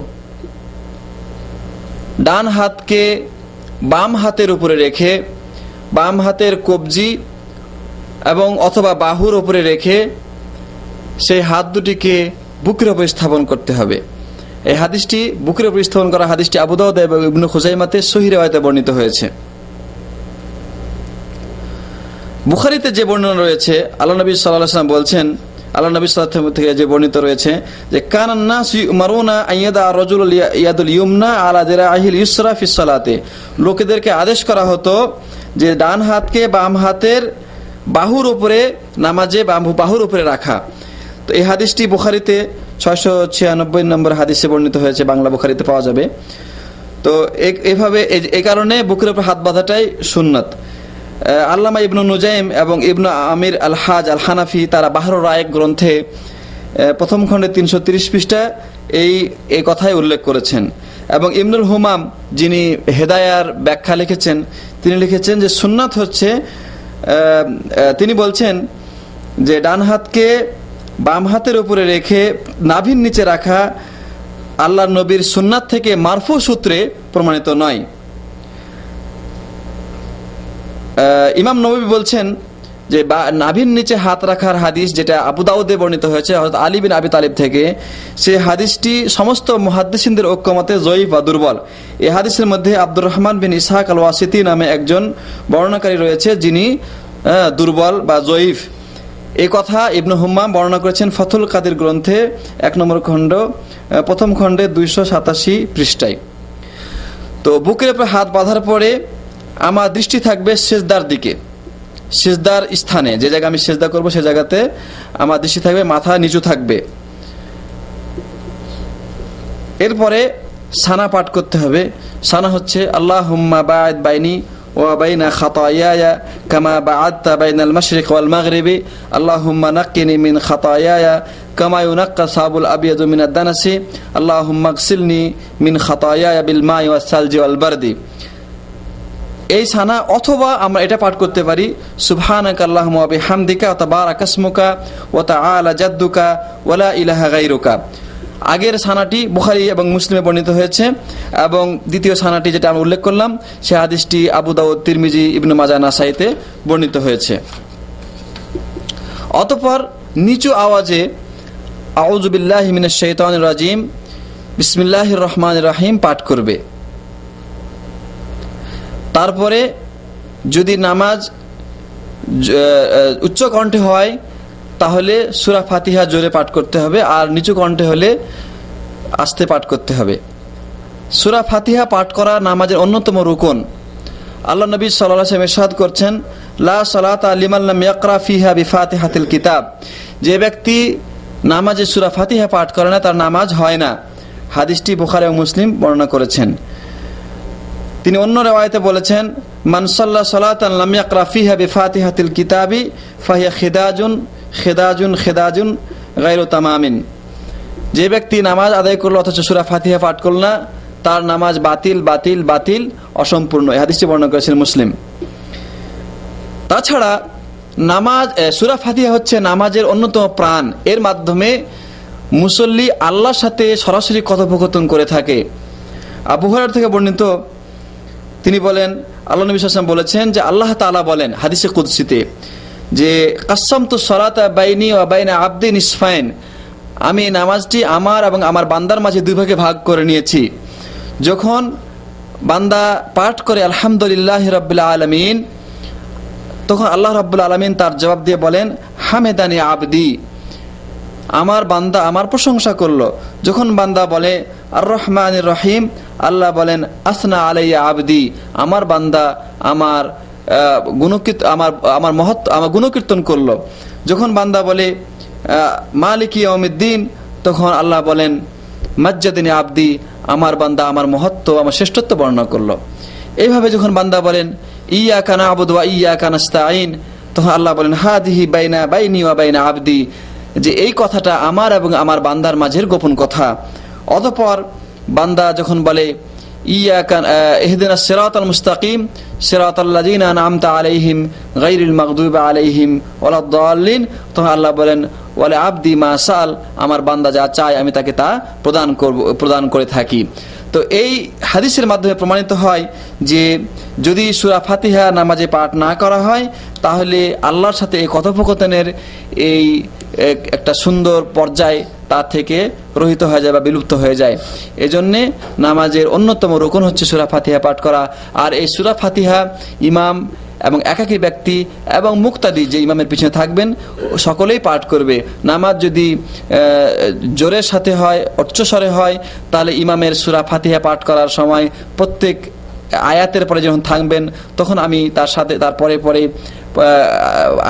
ডান হাতকে বাম হাতের উপরে রেখে বাম হাতের কবজি এবং অথবা বাহুর উপরে রেখে সেই হাত দুটিকে বুকের উপরে স্থাপন করতে হবে। এই হাদিসটি বুকের উপরে স্থাপন করা হাদিসটি আবু দাউদ এবং ইবনে খুজাইমাতে সহিহ রিওয়ায়াতে বর্ণিত হয়েছে। বুখারীতে যে বর্ণনা রয়েছে, আল্লাহ নবী সাল্লাল্লাহু আলাইহি ওয়াসাল্লাম বলছেন, আল্লাহ নবী সাল্লাল্লাহু আলাইহি ওয়াসাল্লাম থেকে যে বর্ণিত রয়েছে যে কানান নাস ইউমারুনা আইয়াদা রাজুলুল ইয়াদুল ইউমনা আলা দিরাইহিল ইউসরা ফিস সালাতে, লোকেদেরকে আদেশ করা হতো যে ডান হাতকে বাম হাতের বাহুর উপরে নামাজে বাহুর উপরে রাখা। তো এই হাদিসটি বুখারীতে 696 নম্বর হাদিসে বর্ণিত হয়েছে, বাংলা বুখারীতে পাওয়া যাবে। তো এভাবে এই কারণে বুকের উপর হাত বাঁধাটাই সুন্নাত। আল্লামা ইবনু নুজাইম এবং ইবনু আমির আল হাজ আল হানাফি তারা বাহরুর রায়েক গ্রন্থে প্রথম খণ্ডে 330 পৃষ্ঠা এই কথাই উল্লেখ করেছেন। এবং ইবনুল হুমাম যিনি হেদায়ার ব্যাখ্যা লিখেছেন তিনি লিখেছেন যে সুন্নাত হচ্ছে, তিনি বলছেন যে ডান হাতকে বাম হাতের উপরে রেখে নাভির নিচে রাখা আল্লাহর নবীর সুন্নাত থেকে মারফু সূত্রে প্রমাণিত নয়। ইমাম নববী বলছেন যে নাভির নিচে হাত রাখার হাদিস যেটা আবু দাউদে বর্ণিত হয়েছে হযরত আলী বিন আবি তালিব থেকে, সেই হাদিসটি সমস্ত মুহাদ্দিসিনদের ঐক্যমতে জয়ীফ বা দুর্বল। এই হাদিসের মধ্যে আব্দুর রহমান বিন ইসহাক আল ওয়াসিতি নামে একজন বর্ণনাকারী রয়েছে যিনি দুর্বল বা জয়ীফ। এই কথা ইবনে হুম্মাম বর্ণনা করেছেন ফাথুল কাদির গ্রন্থে 1 নম্বর খণ্ড প্রথম খণ্ডে 287 পৃষ্ঠায়। তো বুকের উপর হাত বাঁধার পরে আমার দৃষ্টি থাকবে সিজদার দিকে, সিজদার স্থানে, যে জায়গায় আমি সিজদা করব সে জায়গাতে আমার দৃষ্টি থাকবে, মাথা নিচু থাকবে। এরপরে সানা পাঠ করতে হবে। সানা হচ্ছে আল্লাহুম্মা বা'দ বাইনি ওয়া বাইনা খাতায়ায়া কামা বা'আদতা বাইনাল মাশরিক ওয়াল মাগরিবি আল্লাহুম্মা নাক্কিনি মিন খাতায়ায়া কামা ইউনাক্কা সাবুল আবিয়াদু মিনাদ দানাসি আল্লাহুম্মা আগসিলনি মিন খাতায়ায়া বিল মাই ওয়াস সালজি ওয়াল বারদি। এই সানা, অথবা আমরা এটা পাঠ করতে পারি সুবহানাকা আল্লাহুম্মা ওয়া বিহামদিকা ওয়া তাবারাকা ইসমুকা ওয়া তাআলা জাদ্দুকা ওয়া লা ইলাহা গায়রুকা। আগের সানাটি বুখারী এবং মুসলিমে বর্ণিত হয়েছে, এবং দ্বিতীয় সানাটি যেটা আমি উল্লেখ করলাম সে হাদিসটি আবু দাউদ, তিরমিজি, ইবনে মাজাহ, নাসাইতে বর্ণিত হয়েছে। অতঃপর নিচু আওয়াজে আউযু বিল্লাহি মিনাশ শাইতানির রাজিম বিসমিল্লাহির রহমানির রহিম পাঠ করবে। তারপরে যদি নামাজ উচ্চ কণ্ঠে হয় তাহলে সূরা ফাতিহা জোরে পাঠ করতে হবে, আর নিচু কণ্ঠে হলে আস্তে পাঠ করতে হবে। সূরা ফাতিহা পাঠ করা নামাজের অন্যতম রুকন। আল্লাহ নবী সাল্লাল্লাহু আলাইহি ওয়াসাল্লাম ইরশাদ করছেন, লা সালাতা লিমান লাম ইয়াকরা ফিহা বিফাতিহাতিল কিতাব। যে ব্যক্তি নামাজে সূরা ফাতিহা পাঠ করে না তার নামাজ হয় না। হাদিসটি বুখারী ও মুসলিম বর্ণনা করেছেন। তিনি অন্য রিওয়ায়াতে বলেছেন, মান সাল্লা সালাতান লাম ইয়াকরা ফিহা বিফাতিহাতিল কিতাবি ফাহিয়া খিদাজুন গায়রু তামামিন। যে ব্যক্তি নামাজ আদায় করলো অথচ সূরা ফাতিহা পাঠ করল না তার নামাজ বাতিল, অসম্পূর্ণ। এই হাদিসটি বর্ণনা করেছেন মুসলিম। তাছাড়া নামাজ সূরা ফাতিহা হচ্ছে নামাজের অন্যতম প্রাণ। এর মাধ্যমে মুসল্লি আল্লাহর সাথে সরাসরি কথোপকথন করে থাকে। আবু হুরায়রা থেকে বর্ণিত, তিনি বলেন আল্লাহ নবী সাল্লাল্লাহু আলাইহি ওয়াসাল্লাম বলেছেন যে আল্লাহ তাআলা বলেন হাদিসে কুদসিতে যে কাসসামতু সলাতা বাইনি ওয়া বাইনা আবদি নিসফাইন, আমি নামাজটি আমার এবং আমার বান্দার মাঝে দুই ভাগে ভাগ করে নিয়েছি। যখন বান্দা পাঠ করে আলহামদুলিল্লাহি রাব্বিল আলামিন, তখন আল্লাহ রাব্বুল আলামিন তার জবাব দিয়ে বলেন হামেদানি আবদি, আমার বান্দা আমার প্রশংসা করলো। যখন বান্দা বলে আর রহমানির রহিম, আল্লাহ বলেন আসনা আলাইয়া আবদি, আমার বান্দা আমার গুণকীর্তন করলো। যখন বান্দা বলে মালিকি ইয়াউমিদ্দিন, তখন আল্লাহ বলেন মাজ্জাদিনি আবদি, আমার বান্দা আমার মহত্ব, আমার শ্রেষ্ঠত্ব বর্ণনা করলো। এইভাবে যখন বান্দা বলেন ইয়াকা না'বুদু ওয়া ইয়াকা নাস্তাঈন, তখন আল্লাহ বলেন হাদিহি বাইনি ওয়া বাইনা আবদি, যে এই কথাটা আমার এবং আমার বান্দার মাঝের গোপন কথা। অতঃপর বান্দা যখন বলে ইয়াকা ইহদিনাস সিরাতাল মুস্তাকিম সিরাতাল্লাযিনা আন'আমতা আলাইহিম গায়রিল মাগদুবি আলাইহিম ওয়ালাদ-দাল্লিন, তখন আল্লাহ বলেন ওয়ালা আবদি মা সাল, আমার বান্দা যা চায় আমি তাকে তা প্রদান করে থাকি। তো এই হাদিসের মাধ্যমে প্রমাণিত হয় যে যদি সূরা ফাতিহা নামাজে পাঠ না করা হয় তাহলে আল্লাহর সাথে এই কথোপকথনের এই একটা সুন্দর পর্যায় তার থেকে রহিত হয়ে যায় বা বিলুপ্ত হয়ে যায়। এজন্যে নামাজের অন্যতম রুকন হচ্ছে সূরা ফাতিহা পাঠ করা। আর এই সূরা ফাতিহা ইমাম এবং একাকী ব্যক্তি এবং মুক্তাদি যে ইমামের পিছনে থাকবেন সকলেই পাঠ করবে। নামাজ যদি জোরের সাথে হয়, উচ্চস্বরে হয়, তাহলে ইমামের সূরা ফাতিহা পাঠ করার সময় প্রত্যেক আয়াতের পরে যখন থাকবেন তখন আমি তার সাথে তার পরে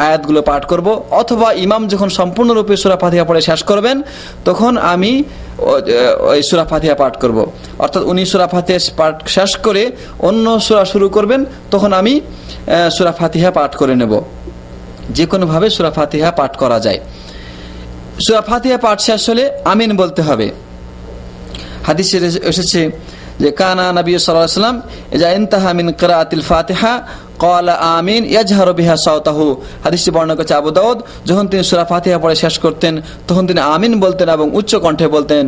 আয়াতগুলো পাঠ করব, অথবা ইমাম যখন সম্পূর্ণরূপে সূরা ফাতিহা পড়ে শেষ করবেন তখন আমি ওই সূরা ফাতিহা পাঠ করব। অর্থাৎ উনি সূরা ফাতিহা পাঠ শেষ করে অন্য সূরা শুরু করবেন, তখন আমি সূরা ফাতিহা পাঠ করে নেব। যে কোনোভাবে সূরা ফাতিহা পাঠ করা যায়। সূরা ফাতিহা পাঠ শেষ হলে আমিন বলতে হবে। হাদিসে এসেছে যে কানা নবী সাল্লাল্লাহু আলাইহি ওয়াসাল্লাম ইজা ইনতাহা মিন কিরাআতিল ফাতিহা ক্বালা আমিন ইয়াজহারু বিহা সাওতাহু। হাদিসটি বর্ণনা করেছে আবু দাউদ। যখন তিনি সূরা ফাতিহা পড়ে শেষ করতেন তখন তিনি আমিন বলতেন এবং উচ্চ কণ্ঠে বলতেন।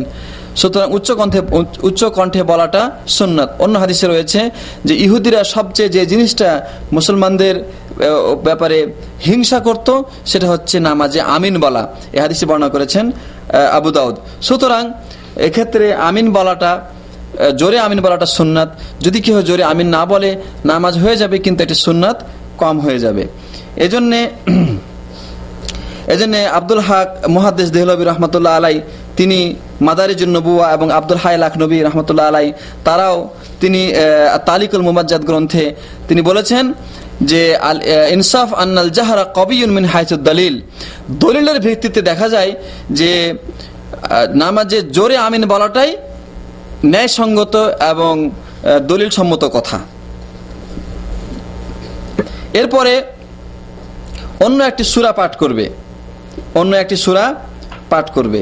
সুতরাং উচ্চ কণ্ঠে বলাটা সুন্নাত। অন্য হাদিসে রয়েছে যে ইহুদিরা সবচেয়ে যে জিনিসটা মুসলমানদের ব্যাপারে হিংসা করত সেটা হচ্ছে নামাজে আমিন বলা। এই হাদিসটি বর্ণনা করেছেন আবু দাউদ। সুতরাং এক্ষেত্রে আমিন বলাটা, জোরে আমিন বলাটা সুন্নাত। যদি কেউ জোরে আমিন না বলে নামাজ হয়ে যাবে, কিন্তু এটি সুন্নাত কম হয়ে যাবে। এজন্যে আব্দুল হক মুহাদ্দিস দেহলভী রহমতুল্লাহ আলাই, তিনি মাদারিজুন নবুওয়া এবং আব্দুল হাই লাখনবী রহমতুল্লাহ আলাই, তারাও তিনি তালিকুল মুমাজ্জাদ গ্রন্থে তিনি বলেছেন যে আল ইনসাফ আন্নাল জাহরা কবিয়ুন মিন হাইসুদ দলিল। দলিলের ভিত্তিতে দেখা যায় যে নামাজে জোরে আমিন বলাটাই ন্যায়সঙ্গত এবং দলিল সম্মত কথা। এরপরে অন্য একটি সূরা পাঠ করবে।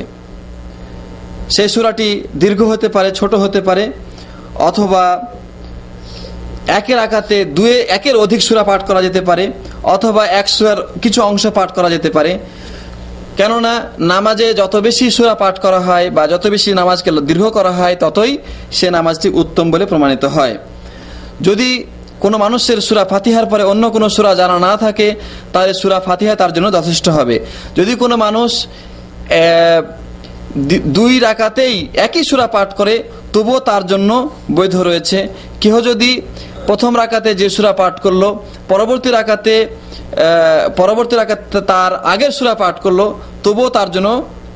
সেই সূরাটি দীর্ঘ হতে পারে, ছোট হতে পারে, অথবা একের আকাতে একের অধিক সূরা পাঠ করা যেতে পারে, অথবা এক সূরার কিছু অংশ পাঠ করা যেতে পারে। কেননা নামাজে যত বেশি সূরা পাঠ করা হয় বা যত বেশি নামাজকে দীর্ঘ করা হয়, ততই সে নামাজটি উত্তম বলে প্রমাণিত হয়। যদি কোনো মানুষের সূরা ফাতিহার পরে অন্য কোনো সূরা জানা না থাকে, তাহলে সূরা ফাতিহা তার জন্য যথেষ্ট হবে। যদি কোনো মানুষ 2 রাকাতেই একই সূরা পাঠ করে, তবুও তার জন্য বৈধ রয়েছে। কেহ যদি প্রথম রাকাতে যে সূরা পাঠ করলো, পরবর্তী রাকাতে তার আগের সূরা পাঠ করলো, তবুও তার জন্য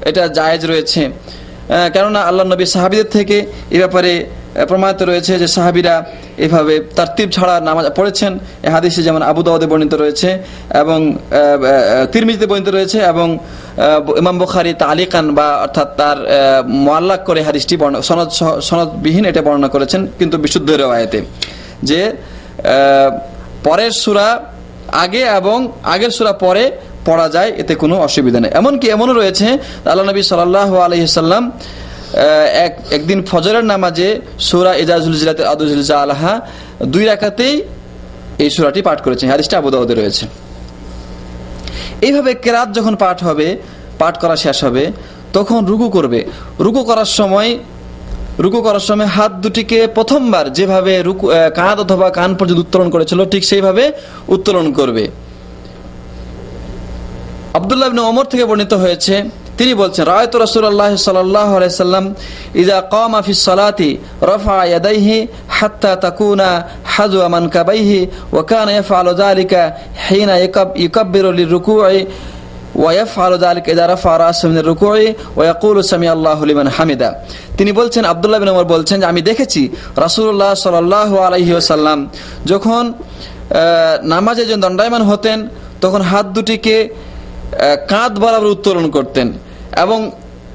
এটা জায়েজ রয়েছে। কেননা আল্লাহ নবী সাহাবীদের থেকে এ ব্যাপারে প্রমাণিত রয়েছে যে সাহাবীরা এভাবে তারতিব ছাড়া নামাজ পড়েছেন। এই হাদিসে যেমন আবু দাউদে বর্ণিত রয়েছে এবং তিরমিজিতে বর্ণিত রয়েছে, এবং ইমাম বুখারী তালিকান বা অর্থাৎ তার মুআল্লাক করে হাদিসটি সনদবিহীন এটা বর্ণনা করেছেন, কিন্তু বিশুদ্ধ riwayate যে পরের সূরা আগে এবং আগের সূরা পরে পড়া যায়, এতে কোনো অসুবিধা নেই। এমনকি এমনও রয়েছে আল্লাহ নবী সাল্লাল্লাহু আলাইহি ওয়াসাল্লাম একদিন ফজরের নামাজে সূরা ইযা যুলজিলাতিল আরদু জিলজালাহা 2 রাকাতেই এই সূরাটি পাঠ করেছেন। হাদিসটা আবু দাউদে রয়েছে। এইভাবে কেরাত যখন পাঠ করা শেষ হবে, তখন রুকু করবে। রুকু করার সময় হাত দুটিকে প্রথমবার যেভাবে কাঁধ অথবা কান পর্যন্ত উত্তোলন করেছিল, ঠিক সেইভাবে উত্তোলন করবে। আব্দুল্লাহ ইবনে ওমর থেকে বর্ণিত হয়েছে, তিনি বলছেন, রাআইতু রাসূলুল্লাহ সাল্লাল্লাহু আলাইহি ওয়াসাল্লাম ইযা কামা ফিস সালাতি রাফা ইয়াদাইহি হাত্তা তাকুনা হাযওয়া মানকাবাইহি ওয়া কানা ইয়াফআলু যালিকা হিনা ইউকাব্বিরু লিররুকু'i ওয়া ইয়াফআলু যালিকা ইযা রাফা রা'সাহু মিনার রুকু'i ওয়া ইয়াকুলু সামিআল্লাহু লিমান হামিদা। তিনি বলছেন, আব্দুল্লাহ ইবনে ওমর বলছেন যে আমি দেখেছি রাসূলুল্লাহ সাল্লাল্লাহু আলাইহি ওয়াসাল্লাম যখন নামাজে যখন দণ্ডায়মান হতেন, তখন হাত দুটিকে কাঁধ বরাবর উত্তোলন করতেন, এবং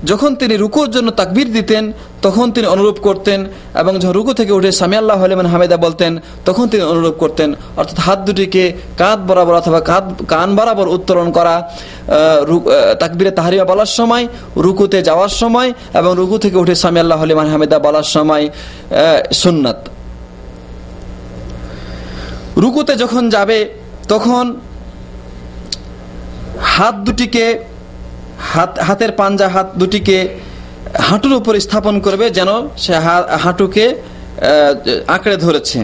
যখন তিনি রুকুর জন্য তাকবীর দিতেন তখন তিনি অনুরূপ করতেন, এবং যখন রুকু থেকে উঠে সামিআল্লাহু লিমান হামিদা বলতেন তখন তিনি অনুরূপ করতেন। অর্থাৎ হাত দুটিকে কাঁধ বরাবর অথবা কান বরাবর উত্তোলন করা তাকবীরে তাহরিমা বলার সময়, রুকুতে যাওয়ার সময়, এবং রুকু থেকে উঠে সামিআল্লাহু লিমান হামিদা বলার সময় সুন্নাত। রুকুতে যখন যাবে তখন হাতের পাঞ্জা হাত দুটিকে হাঁটুর উপর স্থাপন করবে, যেন সে হাঁটুকে আঁকড়ে ধরেছে।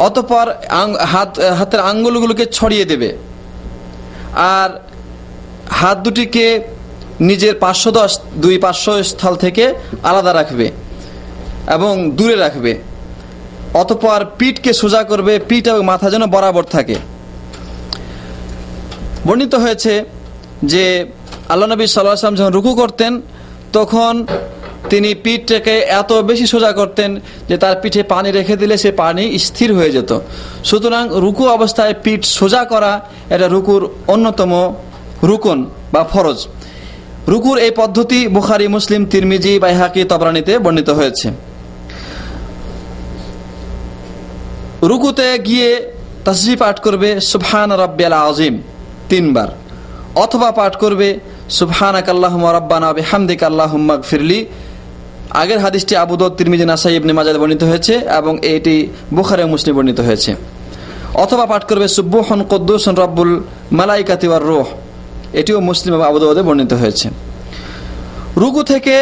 অতঃপর হাতের আঙ্গুলগুলোকে ছড়িয়ে দেবে, আর হাত দুটিকে নিজের দুই পার্শ্বস্থল থেকে আলাদা রাখবে এবং দূরে রাখবে। অতঃপর পিঠকে সোজা করবে, পিঠ এবং মাথা যেন বরাবর থাকে। বর্ণিত হয়েছে যে আল্লাহ নবী সাল্লাল্লাহু আলাইহি ওয়াসাল্লাম যখন রুকু করতেন, তখন তিনি পিঠটাকে এত বেশি সোজা করতেন যে তার পিঠে পানি রেখে দিলে সে পানি স্থির হয়ে যেত। সুতরাং রুকু অবস্থায় পিঠ সোজা করা এটা রুকুর অন্যতম রুকন বা ফরজ। রুকুর এই পদ্ধতি বুখারী, মুসলিম, তিরমিজি, বাইহাকি, তবরানীতে বর্ণিত হয়েছে। রুকুতে গিয়ে তাসবিহ পাঠ করবে সুবহান রাব্বিয়াল আযীম 3 বার, অথবা পাঠ করবে সুবহানাকাল্লাহুম্মা রাব্বানা ওয়া বিহামদিকা আল্লাহুম্মা গফিরলি। আগের হাদিসটি আবু দাউদ, তিরমিজি, নাসাই, ইবনে মাজাহ বর্ণিত হয়েছে এবং এটি বুখারী ও মুসলিম বর্ণিত হয়েছে। অথবা পাঠ করবে সুবহান কুদ্দুসুন রাব্বুল মালাইকাতি ওয়ার রূহ, এটিও মুসলিম এবং আবু দাউদে বর্ণিত হয়েছে। রুকু থেকে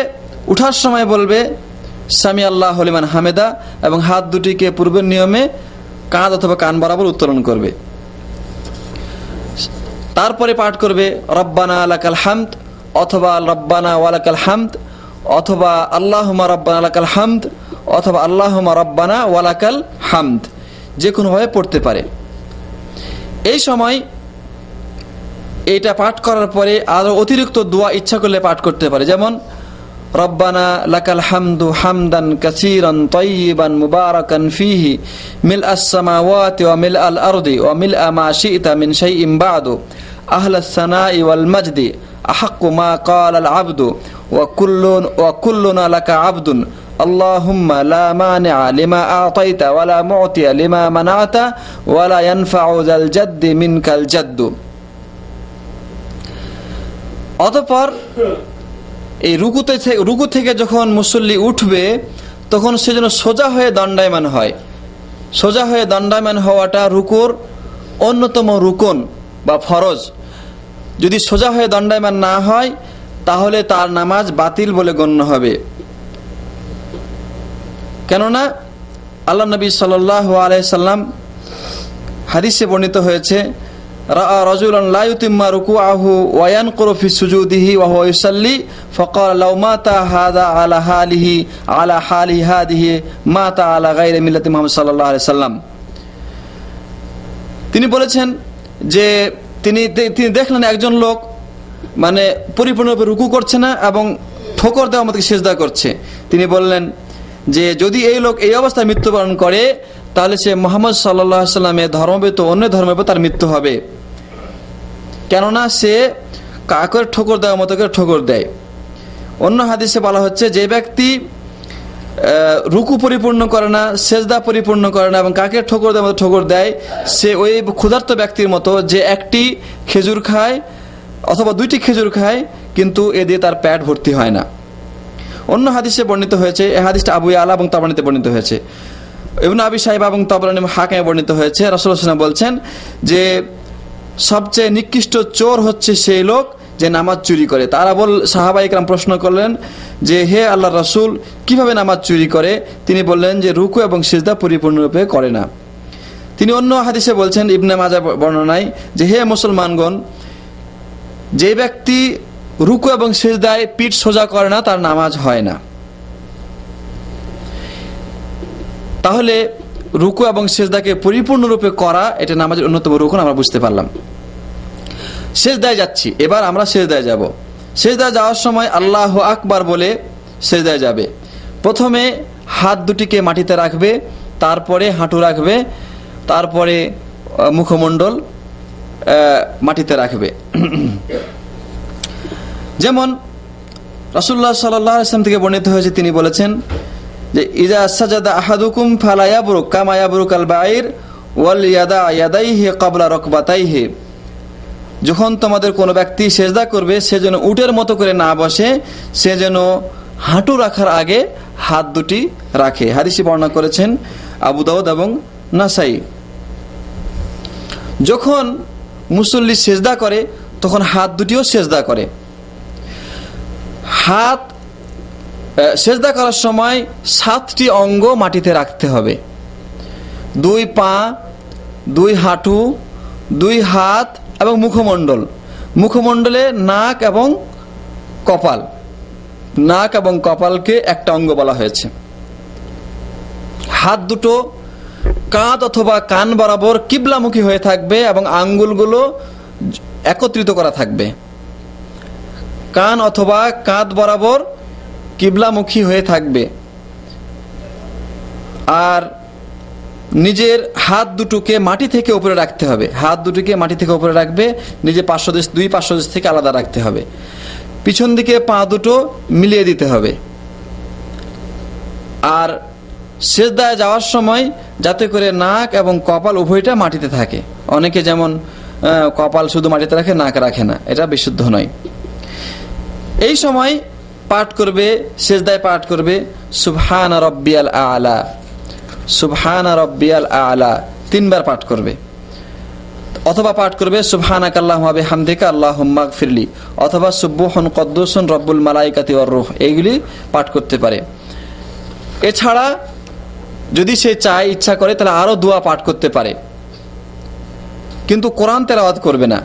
উঠার সময় বলবে সামিআল্লাহু লিমান হামিদা, এবং হাত দুটিকে পূর্বের নিয়মে কাঁধ অথবা কান বরাবর উত্তোলন করবে। তারপরে পাঠ করবে রব্বানা লাকাল হামদ, অথবা রব্বানা ওয়ালাকাল হামদ, অথবা আল্লাহুম্মা রব্বানা লাকাল হামদ, অথবা আল্লাহুম্মা রব্বানা ওয়ালাকাল হামদ, যে কোনোভাবে পড়তে পারে। এই সময় এইটা পাঠ করার পরে আরো অতিরিক্ত দোয়া ইচ্ছা করলে পাঠ করতে পারে, যেমন রব্বানা লাকাল হামদু হামদান কাসীরান তাইয়িবান মুবারাকান ফীহি মিলআস সামাওয়াতি ওয়া মিলআল আরদি ওয়া মিলআ মা শি'তা মিন শাইইন বা'দু আহলাস সানাই ওয়াল মাজদি আহাক্কু মা ক্বালাল আবদু ওয়া কুল্লুনা লাকা আবদুন আল্লাহুম্মা লা মানিআ লিমা আ'তাইতা ওয়া লা মু'তিয়া লিমা মানা'তা ওয়া লা ইয়ানফা'ু যাল জাদ্দি মিনকাল জাদ্দু। অতঃপর এই রুকু থেকে যখন মুসল্লি উঠবে তখন সে যেন সোজা হয়ে দণ্ডায়মান হয়। সোজা হয়ে দণ্ডায়মান হওয়াটা রুকুর অন্যতম রুকন বা ফরজ। যদি সোজা হয়ে দণ্ডায়মান না হয় তাহলে তার নামাজ বাতিল বলে গণ্য হবে। কেননা আল্লাহ নবী সাল্লাল্লাহু আলাইহি সাল্লাম হাদিসে বর্ণিত হয়েছে, রাআ রাজুলান লা ইউতিম্মা রুকুআহু ওয়া ইয়ানকুরু ফি সুজুদিহি ওয়া হুয়া ইউসাল্লি ফাকাল লাউ মাতা হাযা আলা হালি হাদিহি মাতা আলা গায়রি মিল্লাতি মুহাম্মদ সাল্লাল্লাহু আলাইহি সাল্লাম। তিনি বলেছেন যে তিনি দেখলেন একজন লোক মানে পরিপূর্ণরূপে রুকু করছে না এবং ঠোকর দেওয়ার মতো সিজদা করছে। তিনি বললেন যে যদি এই লোক এই অবস্থায় মৃত্যুবরণ করে তাহলে সে মুহাম্মদ সাল্লাল্লাহু আলাইহি সাল্লামের ধর্মব্যতীত অন্য ধর্মের উপর তার মৃত্যু হবে, কেননা সে কাকের ঠোকর দেওয়ার মতো করে ঠোকর দেয়। অন্য হাদিসে বলা হচ্ছে যে ব্যক্তি রুকু পরিপূর্ণ করে না, সেজদা পরিপূর্ণ করে না এবং কাকের ঠোকর দেওয়ার মতো ঠোকর দেয়, সে ওই ক্ষুধার্ত ব্যক্তির মতো যে একটি খেজুর খায় অথবা দুইটি খেজুর খায় কিন্তু এ দিয়ে তার পেট ভর্তি হয় না। অন্য হাদিসে বর্ণিত হয়েছে, এই হাদিসটা আবু ইয়ালা এবং তাবরানীতে বর্ণিত হয়েছে, ইবনে আবি শাইবা এবং তাবরানী হাকিমে বর্ণিত হয়েছে। রাসূলুল্লাহ সাল্লাল্লাহু আলাইহি ওয়াসাল্লাম বলছেন যে সবচেয়ে নিকৃষ্ট চোর হচ্ছে সেই লোক যে নামাজ চুরি করে। তারা সাহাবা ইকরাম প্রশ্ন করলেন যে হে আল্লাহর রাসূল, কিভাবে নামাজ চুরি করে? তিনি বললেন যে রুকু এবং সিজদা পরিপূর্ণরূপে করে না। তিনি অন্য হাদিসে বলছেন, ইবনে মাজাহ বর্ণনায়, যে হে মুসলমানগণ, যে ব্যক্তি রুকু এবং সিজদায় পিঠ সোজা করে না তার নামাজ হয় না। তাহলে রুকু এবং সিজদাকে পরিপূর্ণরূপে করা এটা নামাজের অন্যতম রুকন আমরা বুঝতে পারলাম। সিজদায় যাচ্ছি, এবার আমরা সিজদায় যাব। সিজদায় যাওয়ার সময় আল্লাহু আকবার বলে সিজদায় যাবে। প্রথমে হাত দুটিকে মাটিতে রাখবে, তারপরে হাঁটু রাখবে, তারপরে মুখমণ্ডল মাটিতে রাখবে। যেমন রাসূলুল্লাহ সাল্লাল্লাহু আলাইহি ওয়াসাল্লাম থেকে বর্ণিত হয়েছে, তিনি বলেছেন যে ইযা সাজাদা আহাদুকুম ফালা ইয়াবরুক কামা ইয়াবরুকাল বাঈর ওয়াল ইয়াদা ইয়াদাইহি ক্বাবলা রাকবাতাইহি। যখন তোমাদের কোনো ব্যক্তি সিজদা করবে সে যেন উটের মতো করে না বসে, সে যেন হাঁটু রাখার আগে হাত দুটি রাখে। হাদিসে বর্ণনা করেছেন আবু দাউদ এবং নাসাই। যখন মুসল্লি সিজদা করে তখন হাত দুটিও সিজদা করে। হাত সিজদা করার সময় 7টি অঙ্গ মাটিতে রাখতে হবে। 2 পা, 2 হাঁটু, 2 হাত এবং মুখমণ্ডল। মুখমণ্ডলে নাক এবং কপাল। নাক এবং কপালকে একটা অঙ্গ বলা হয়েছে। হাত দুটো কাঁধ অথবা কান বরাবর কিবলামুখী হয়ে থাকবে এবং আঙ্গুলগুলো একত্রিত করা থাকবে। কান অথবা কাঁধ বরাবর কিবলামুখী হয়ে থাকবে। আর নিজের হাত দুটোকে মাটি থেকে উপরে রাখতে হবে। হাত দুটোকে মাটি থেকে উপরে রাখবে, নিজে দুই পার্শ্বদেশ থেকে আলাদা রাখতে হবে। পিছন দিকে পা দুটো মিলিয়ে দিতে হবে। আর সিজদায় যাওয়ার সময় যাতে করে নাক এবং কপাল উভয়টা মাটিতে থাকে। অনেকে যেমন কপাল শুধু মাটিতে রাখে, নাক রাখে না, এটা বিশুদ্ধ নয়। এই সময় পাঠ করবে, সিজদায় পাঠ করবে সুবহানা রাব্বিয়াল আ'লা, সুবহানা রাব্বিয়াল আ'লা 3 বার পাঠ করবে। অথবা পাঠ করবে সুবহানাকাল্লাহুম্মা বিহামদিকা আল্লাহুম্মা গফিরলি, অথবা সুবহুন কুদ্দুসুন রব্বুল মালাইকাতি ওয়ার রূহ, এইগুলি পাঠ করতে পারে। এছাড়া যদি সে চায়, ইচ্ছা করে, তাহলে আরো দোয়া পাঠ করতে পারে, কিন্তু কোরআন তেলাওয়াত করবে না।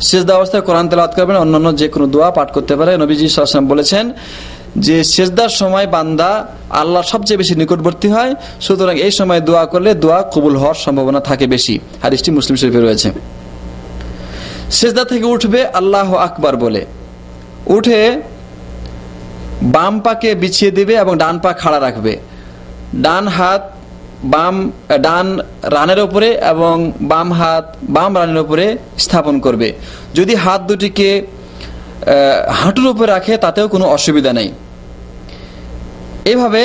সিজদা অবস্থায় কোরআন তেলাওয়াত করবে না, অন্যান্য যে কোনো দোয়া পাঠ করতে পারে। নবীজি সাল্লাল্লাহু আলাইহি ওয়াসাল্লাম বলেছেন যে সিজদার সময় বান্দা আল্লাহর সবচেয়ে বেশি নিকটবর্তী হয়, সুতরাং এই সময় দোয়া করলে দোয়া কবুল হওয়ার সম্ভাবনা থাকে বেশি। হাদিসটি মুসলিম শরীফে রয়েছে। সিজদা থেকে উঠবে আল্লাহু আকবার বলে, উঠে বাম পাকে বিছিয়ে দিবে এবং ডান পা খাড়া রাখবে। ডান হাত ডান রানের উপরে এবং বাম হাত বাম রানের উপরে স্থাপন করবে। যদি হাত দুটিকে হাঁটুর উপরে রাখে তাতেও কোনো অসুবিধা নেই। এইভাবে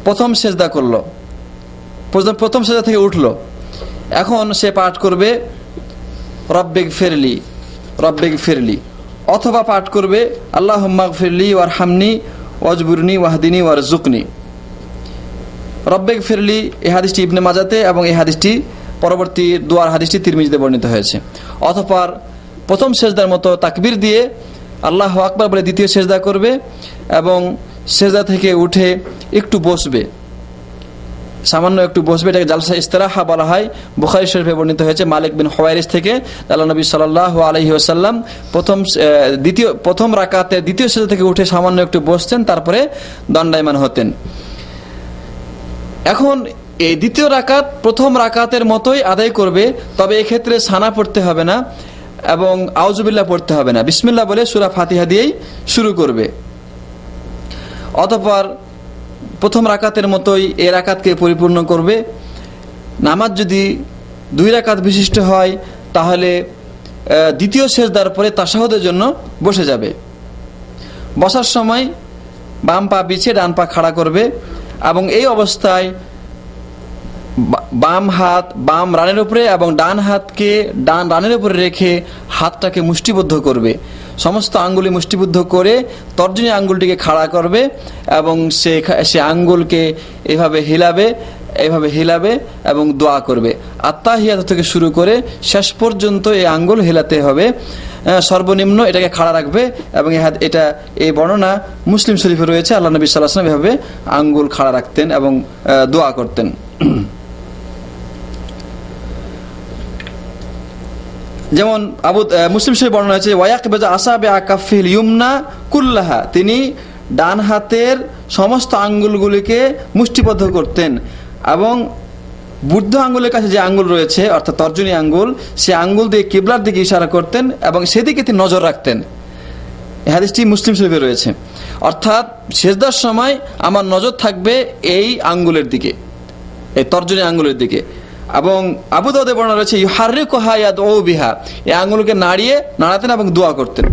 প্রথম সেজদা করলো, প্রথম সেজদা থেকে উঠলো, এখন সে পাঠ করবে রব্বিগ ফিরলি, রব্বিগ ফিরলি, অথবা পাঠ করবে আল্লাহুম্মা গফিরলি ওয়ারহামনি ওয়াজবুরনি ওয়াহদিনি ওয়ারজুকনি। রব্বিগ ফিরলি এই হাদিসটি ইবনে মাজাতে এবং এই হাদিসটি পরবর্তী দোয়ার হাদিসটি তিরমিজিতে বর্ণিত হয়েছে। অতঃপর প্রথম সেজদার মতো তাকবীর দিয়ে আল্লাহু আকবার বলে দ্বিতীয় সেজদা করবে এবং সেজদা থেকে উঠে একটু বসবে, সামান্য একটু বসবে। এটাকে জালসা ইস্তিরাহা বলা হয়। বুখারী শরীফে বর্ণিত হয়েছে মালিক বিন হুয়াইরিস থেকে, আল্লাহ নবী সাল্লাল্লাহু আলাইহি ওয়াসাল্লাম প্রথম রাকাতে দ্বিতীয় সেজদা থেকে উঠে সামান্য একটু বসতেন, তারপরে দণ্ডায়মান হতেন। এখন এই দ্বিতীয় রাকাত প্রথম রাকাতের মতোই আদায় করবে, তবে এক্ষেত্রে সানা পড়তে হবে না এবং আউযুবিল্লাহ পড়তে হবে না, বিসমিল্লাহ বলে সূরা ফাতিহা দিয়েই শুরু করবে। অতঃপর প্রথম রাকাতের মতোই এই রাকাতকে পরিপূর্ণ করবে। নামাজ যদি 2 রাকাত বিশিষ্ট হয় তাহলে দ্বিতীয় সেজদার পরে তাশাহুদের জন্য বসে যাবে। বসার সময় বাম পা পিছিয়ে ডান পা খাড়া করবে এবং এই অবস্থায় বাম হাত বাম রানের উপরে এবং ডান হাতকে ডান রানের উপরে রেখে হাতটাকে মুষ্টিবদ্ধ করবে। সমস্ত আঙ্গুলি মুষ্টিবদ্ধ করে তর্জনী আঙ্গুলটিকে খাড়া করবে এবং সে আঙ্গুলকে এভাবে হিলাবে এবং দোয়া করবে। আত্তাহিয়াত থেকে শুরু করে শেষ পর্যন্ত এই আঙ্গুল হিলাতে হবে। সর্বনিম্ন এটাকে খাড়া রাখবে এবং এই বর্ণনা মুসলিম শরীফে রয়েছে। আল্লাহ নবী সাল্লাল্লাহু আলাইহি ওয়াসাল্লাম এভাবে আঙ্গুল খাড়া রাখতেন এবং দোয়া করতেন। যেমন মুসলিম শরীফে বর্ণনা আছে ওয়ায়াকবিজু আসাবিআ কাফিল ইউমনা কুল্লাহা, তিনি ডান হাতের সমস্ত আঙ্গুলগুলিকে মুষ্টিবদ্ধ করতেন এবং বুদ্ধ আঙ্গুলের কাছে যে আঙ্গুল রয়েছে অর্থাৎ তর্জনী আঙ্গুল, সে আঙ্গুল দিয়ে কিবলার দিকে ইশারা করতেন এবং সেদিকে তিনি নজর রাখতেন। এই হাদিসটি মুসলিম শরীফে রয়েছে। অর্থাৎ সেজদার সময় আমার নজর থাকবে এই আঙ্গুলের দিকে, এই তর্জনী আঙ্গুলের দিকে। এবং আবু দাউদে বর্ণনা রয়েছে ইউহাররিকুহা ইয়াদউ বিহা, এই আঙ্গুলকে নাড়াতেন এবং দোয়া করতেন।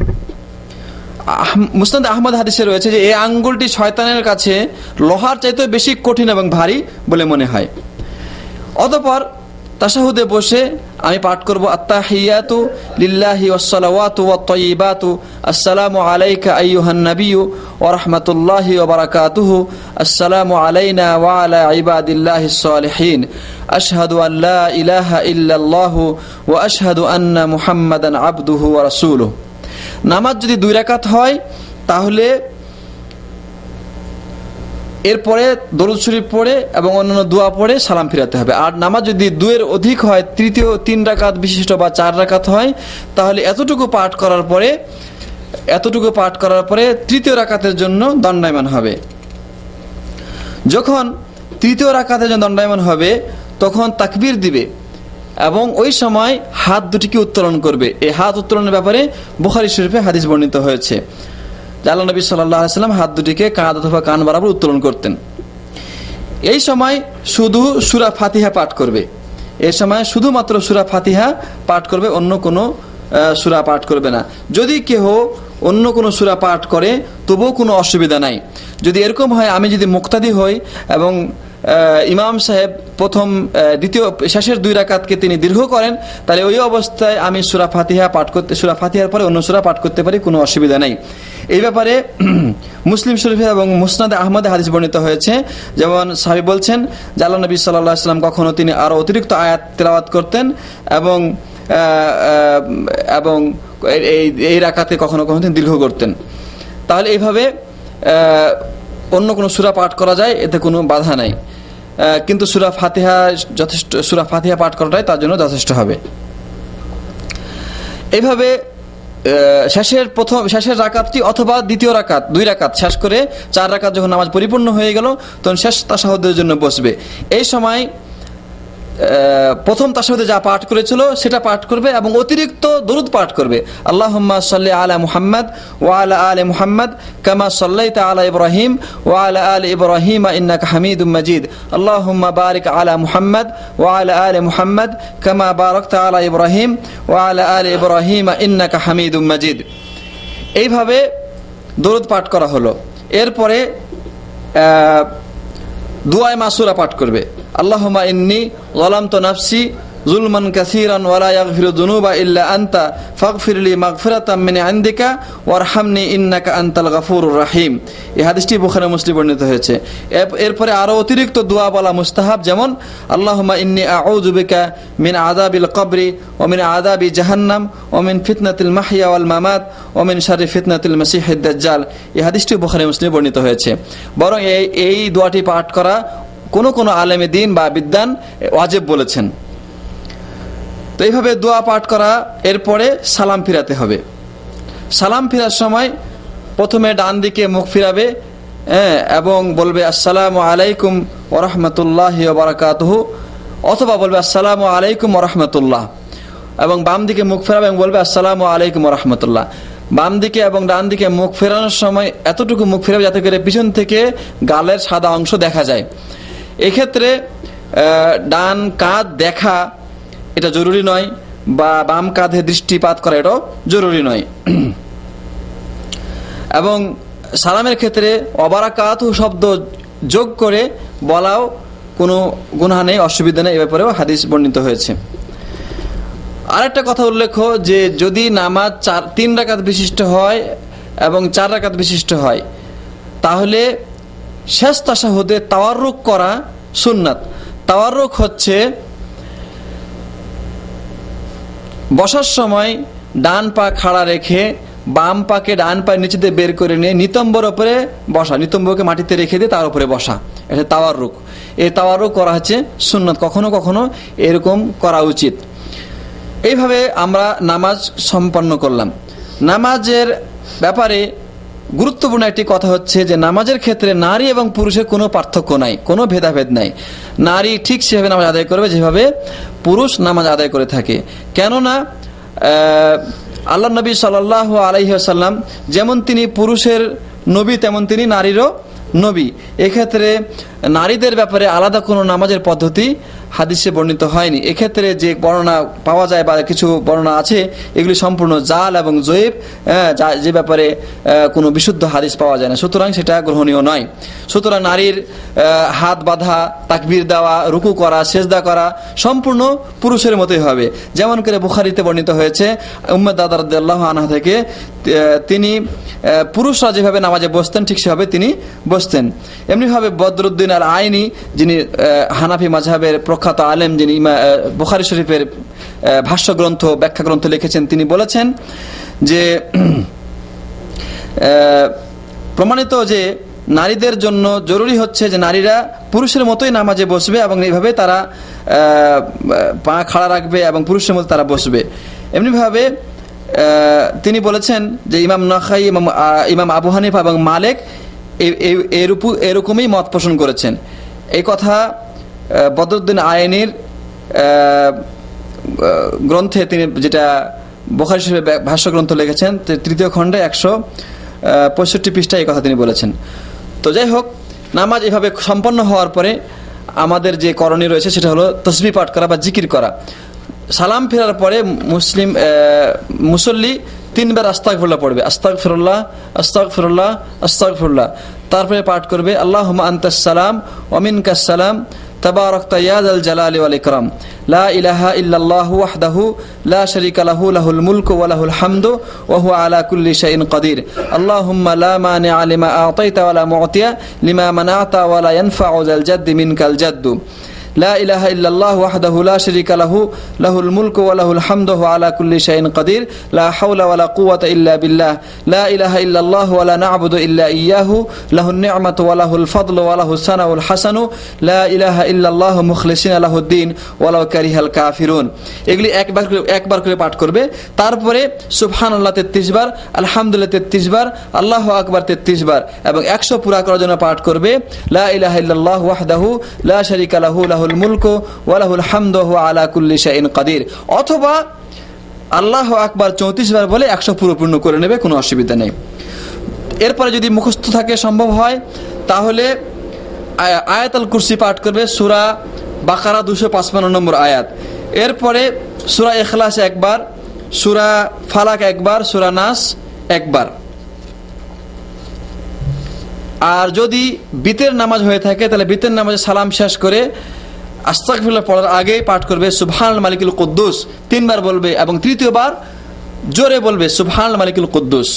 মুসনাদ আহমদ হাদিসে রয়েছে যে এই আঙ্গুলটি শয়তানের কাছে লোহার চাইতে বেশি কঠিন এবং ভারী বলে মনে হয়। অতঃপর তাশাহুদে বসে আমি পাঠ করব আত্তাহিয়াতু লিল্লাহি ওয়াসসালাওয়াতু ওয়াত-তাইয়্যিবাতু আসসালামু আলাইকা আইয়ুহান নাবিয়্যু ওয়া রাহমাতুল্লাহি ওয়া বারাকাতুহু আসসালামু আলাইনা ওয়া আলা ইবাদিল্লাহিস সালিহিন আশহাদু আন লা ইলাহা ইল্লাল্লাহু ওয়া আশহাদু আন্না মুহাম্মাদান আবদুহু ওয়া রাসূলুহু। নামাজ যদি 2 রাকাত হয় তাহলে এরপরে দরুদ শরীফ পড়ে এবং অন্যান্য দোয়া পড়ে সালাম ফিরাতে হবে। আর নামাজ যদি 2 এর অধিক হয়, তৃতীয় 3 রাকাত বিশিষ্ট বা 4 রাকাত হয়, তাহলে এতটুকু পাঠ করার পরে তৃতীয় রাকাতের জন্য দণ্ডায়মান হবে। যখন তৃতীয় রাকাতের জন্য দণ্ডায়মান হবে তখন তাকবীর দিবে এবং ওই সময় হাত দুটিকে উত্তোলন করবে। এই হাত উত্তোলনের ব্যাপারে বুখারী শরীফে হাদিস বর্ণিত হয়েছে। আল্লাহ নবী সাল্লাল্লাহু আলাইহি ওয়াসাল্লাম হাত দুটিকে কাঁধ অথবা কান বরাবর উত্তোলন করতেন। এই সময় শুধু সূরা ফাতিহা পাঠ করবে। এই সময় শুধুমাত্র সূরা ফাতিহা পাঠ করবে, অন্য কোনো সূরা পাঠ করবে না। যদি কেহ অন্য কোনো সূরা পাঠ করে তবুও কোনো অসুবিধা নাই। যদি এরকম হয় আমি যদি মুক্তাদি হই এবং ইমাম সাহেব শেষের 2 রাকাতকে তিনি দীর্ঘ করেন, তাহলে ওই অবস্থায় আমি সূরা ফাতিহার পরে অন্য সূরা পাঠ করতে পারি, কোনো অসুবিধা নাই। এই ব্যাপারে মুসলিম শরীফে এবং মুসনাদে আহমদে হাদিস বর্ণিত হয়েছে। যেমন সাহাবী বলছেন যে আল্লাহ নবী সাল্লাল্লাহু আলাইহি ওয়াসাল্লাম কখনো তিনি আরো অতিরিক্ত আয়াত তেলাওয়াত করতেন এবং এই রাকাতে কখনো কখনো তিনি দীর্ঘ করতেন। তাহলে এইভাবে অন্য কোনো সূরা পাঠ করা যায়, এতে কোনো বাধা নাই, কিন্তু সূরা ফাতিহা পাঠ করাটাই তার জন্য যথেষ্ট হবে। এইভাবে শেষের রাকাতটি অথবা দ্বিতীয় রাকাত 2 রাকাত শেষ করে 4 রাকাত যখন নামাজ পরিপূর্ণ হয়ে গেল তখন শেষ তাশাহুদের জন্য বসবে। এই সময় প্রথম তাশাহুদে যা পাঠ করেছিল সেটা পাঠ করবে এবং অতিরিক্ত দরুদ পাঠ করবে। আল্লাহুম্মা সাল্লি আলা মুহাম্মাদ ওয়া আলা আলি মুহাম্মাদ কামা সাল্লাইতা আলা ইব্রাহিম ওয়া আলা আলি ইব্রাহিম ইন্নাকা হামিদুম মাজিদ আল্লাহুম্মা বারিক আলা মুহাম্মাদ ওয়া আলা আলি মুহাম্মাদ কামা বারাকতা আলা ইব্রাহিম ওয়া আলা আলি ইব্রাহিম ইন্নাকা হামিদুম মাজিদ। এইভাবে দরুদ পাঠ করা হলো। এরপরে দুআয়ে মাসুরা পাঠ করবে, আল্লাহুম্মা ইন্নী যালামতু নাফসি যুলমান কাসীরান ওয়া লা ইয়াগফিরু যুনুবা ইল্লা আনতা ফাগফিরলি মাগফিরাতাম মিন ইনদিকা ওয়ারহামনি ইন্নাকা আনতাল গাফুরুর রহিম। এই হাদিসটি বুখারী মুসলিম বর্ণিত হয়েছে। এরপরে আরো অতিরিক্ত দোয়া বলা মুস্তাহাব, যেমন আল্লাহুম্মা ইন্নী আউযু বিকা মিন আযাবিল কবরি ওয়া মিন আযাবি জাহান্নাম ওয়া মিন ফিতনাতিল মাহইয়া ওয়াল মামাত ওয়া মিন শাররি ফিতনাতিল মাসিহিদ দাজ্জাল। এই হাদিসটি বুখারী মুসলিম বর্ণিত হয়েছে। বরং এই দোয়াটি পাঠ করা কোন কোন আলেমে দ্বীন বা বিদ্বান ওয়াজিব বলেছেন। তো এইভাবে দোয়া পাঠ করা, এরপরে সালাম ফিরাতে হবে। সালাম ফিরার সময় প্রথমে ডান দিকে মুখ ফিরাবে এবং বলবে আসসালামু আলাইকুম ওয়া রাহমাতুল্লাহি ওয়া বারাকাতুহু, অথবা বলবে আসসালামু আলাইকুম ওয়া রাহমাতুল্লাহ, এবং বাম দিকে মুখ ফেরাবে এবং বলবে আসসালামু আলাইকুম ওয়া রাহমাতুল্লাহ। বাম দিকে এবং ডান দিকে মুখ ফেরানোর সময় এতটুকু মুখ ফেরাবে যাতে করে পিছন থেকে গালের সাদা অংশ দেখা যায়। এক্ষেত্রে ডান কাঁধ দেখা এটা জরুরি নয়, বা বাম কাঁধে দৃষ্টিপাত করা এটাও জরুরি নয়। এবং সালামের ক্ষেত্রে ওয়াবারাকাতুহু শব্দ যোগ করে বলাও কোনো গুনাহ নেই, অসুবিধা নেই, এ ব্যাপারেও হাদিস বর্ণিত হয়েছে। আরেকটা কথা উল্লেখ্য যে যদি নামাজ 3 রাকাত বিশিষ্ট হয় এবং 4 রাকাত বিশিষ্ট হয়, তাহলে শেষ তাশাহুদে তাওয়াররুক করা সুন্নাত। তাওয়াররুক হচ্ছে বসার সময় ডান পা খাড়া রেখে বাম পাকে ডান পায়ের নিচে দিয়ে বের করে নিয়ে নিতম্বর উপরে বসা, নিতম্বরকে মাটিতে রেখে দিয়ে তার উপরে বসা, এটা তাওয়াররুক। এই তাওয়াররুক করা হচ্ছে সুন্নাত, কখনো কখনো এরকম করা উচিত। এইভাবে আমরা নামাজ সম্পন্ন করলাম। নামাজের ব্যাপারে গুরুত্বপূর্ণ একটি কথা হচ্ছে যে নামাজের ক্ষেত্রে নারী এবং পুরুষের কোনো পার্থক্য নাই, কোনো ভেদাভেদ নাই। নারী ঠিক সেভাবে নামাজ আদায় করবে যেভাবে পুরুষ নামাজ আদায় করে থাকে। কেননা আল্লাহ নবী সাল্লাল্লাহু আলাইহি ওয়াসাল্লাম যেমন তিনি পুরুষের নবী, তেমন তিনি নারীরও নবী। এক্ষেত্রে নারীদের ব্যাপারে আলাদা কোনো নামাজের পদ্ধতি হাদিসে বর্ণিত হয়নি। এক্ষেত্রে যে বর্ণনা পাওয়া যায় বা কিছু বর্ণনা আছে, এগুলি সম্পূর্ণ জাল এবং জয়ীফ, যে ব্যাপারে কোনো বিশুদ্ধ হাদিস পাওয়া যায় না, সুতরাং সেটা গ্রহণীয় নয়। সুতরাং নারীর হাত বাঁধা, তাকবীর দেওয়া, রুকু করা, সেজদা করা সম্পূর্ণ পুরুষের মতোই হবে। যেমন করে বুখারীতে বর্ণিত হয়েছে উম্মে দাদা রাদিয়াল্লাহু আনহা থেকে, তিনি পুরুষরা যেভাবে নামাজে বসতেন ঠিক সেভাবে তিনি বসতেন। এমনিভাবে বদরুদ্দিন আল আইনি, যিনি হানাফি মাযহাবের প্রখ্যাত আলেম, যিনি বুখারী শরীফের ভাষ্য গ্রন্থ, ব্যাখ্যা গ্রন্থ লিখেছেন, তিনি বলেছেন যে প্রমাণিত যে নারীদের জন্য জরুরি হচ্ছে যে নারীরা পুরুষের মতোই নামাজে বসবে এবং এইভাবে তারা পা খাড়া রাখবে এবং পুরুষের মতো তারা বসবে। এমনিভাবে তিনি বলেছেন যে ইমাম নাখাই, ইমাম আবু হানিফা এবং মালিক এরকমই মত পোষণ করেছেন। এই কথা বদরুদ্দিন আইনির গ্রন্থে, তিনি যেটা বুখারী শরীফের ভাষ্য গ্রন্থ লিখেছেন 3য় খণ্ডে 165 পৃষ্ঠায় এই কথা তিনি বলেছেন। তো যাই হোক, নামাজ এভাবে সম্পন্ন হওয়ার পরে আমাদের যে করণীয় রয়েছে সেটা হলো তাসবিহ পাঠ করা বা জিকির করা। সালাম ফেরার পরে মুসল্লি 3 বার আস্তাগফিরুল্লাহ পড়বে, আস্তাগফিরুল্লাহ আস্তাগফিরুল্লাহ আস্তাগফিরুল্লাহ। তারপরে পাঠ করবে আল্লাহুম্মা আনতাস সালাম ওয়া মিনকাস সালাম তাবারাকতা ইয়া যাল জালালি ওয়াল ইকরাম লা ইলাহা ইল্লাল্লাহু ওয়াহদাহু লা শারীকা লাহু লাহুল মুলকু ওয়া লাহুল হামদু ওয়া হুয়া আলা কুল্লি শাইইন কাদির আল্লাহুম্মা লা মানিআ লিমা আ'তাইতা ওয়া লা মু'তিয়া লিমা মানা'তা ওয়া লা ইয়ানফা'ু যাল জাদ্দি মিনকাল জাদ্দু লা ইলাহা ইল্লাল্লাহু ওয়াহদাহু লা শারীকা লাহু লাহুল মুলকু ওয়া লাহুল হামদু ওয়া আলা কুল্লি শাইইন কাদির লা হাওলা ওয়া লা কুওয়াতা ইল্লা বিল্লাহ লা ইলাহা ইল্লাল্লাহু ওয়া লা না'বুদু ইল্লা ইয়্যাহু লাহুন নি'মাতু ওয়া লাহুল ফাদলু ওয়া লাহুস সানাউল হাসানু লা ইলাহা ইল্লাল্লাহু মুখলিসিনা লাহুদ্দিন ওয়া লাউ কারিহাল কাফিরুন। এগুলি একবার করে পাঠ করবে। তারপরে সুবহানাল্লাহ 33 বার, আলহামদুলিল্লাহ 33 বার, আল্লাহু আকবার 33 বার এবং 100 পুরা করার জন্য পাঠ করবে লা ইলাহা ইল্লাল্লাহু ওয়াহদাহু লা শারীকা লাহু লাহুল মুলকু ওয়া লাহুল হামদু ওয়া আলা কুল্লি শাইইন কাদির। অথবা আল্লাহু আকবার 34 বার বলে 100 পূর্ণ করে নেবে, কোনো অসুবিধা নেই। এরপরে যদি মুখস্থ থাকে, সম্ভব হয়, তাহলে আয়াতুল কুরসি পাঠ করবে, সূরা বাকারা 255 নম্বর আয়াত। এরপরে সূরা ইখলাস একবার, সূরা ফালাক একবার, সূরা নাস একবার। আর যদি বিতের নামাজ হয়ে থাকে তাহলে বিতের নামাজে সালাম শেষ করে আস্তাগফিরুল্লাহ পড়ার আগে পাঠ করবে সুবহানাল মালিকুল কুদ্দুস 3 বার বলবে, এবং তৃতীয়বার জোরে বলবে সুবহানাল মালিকুল কুদ্দুস।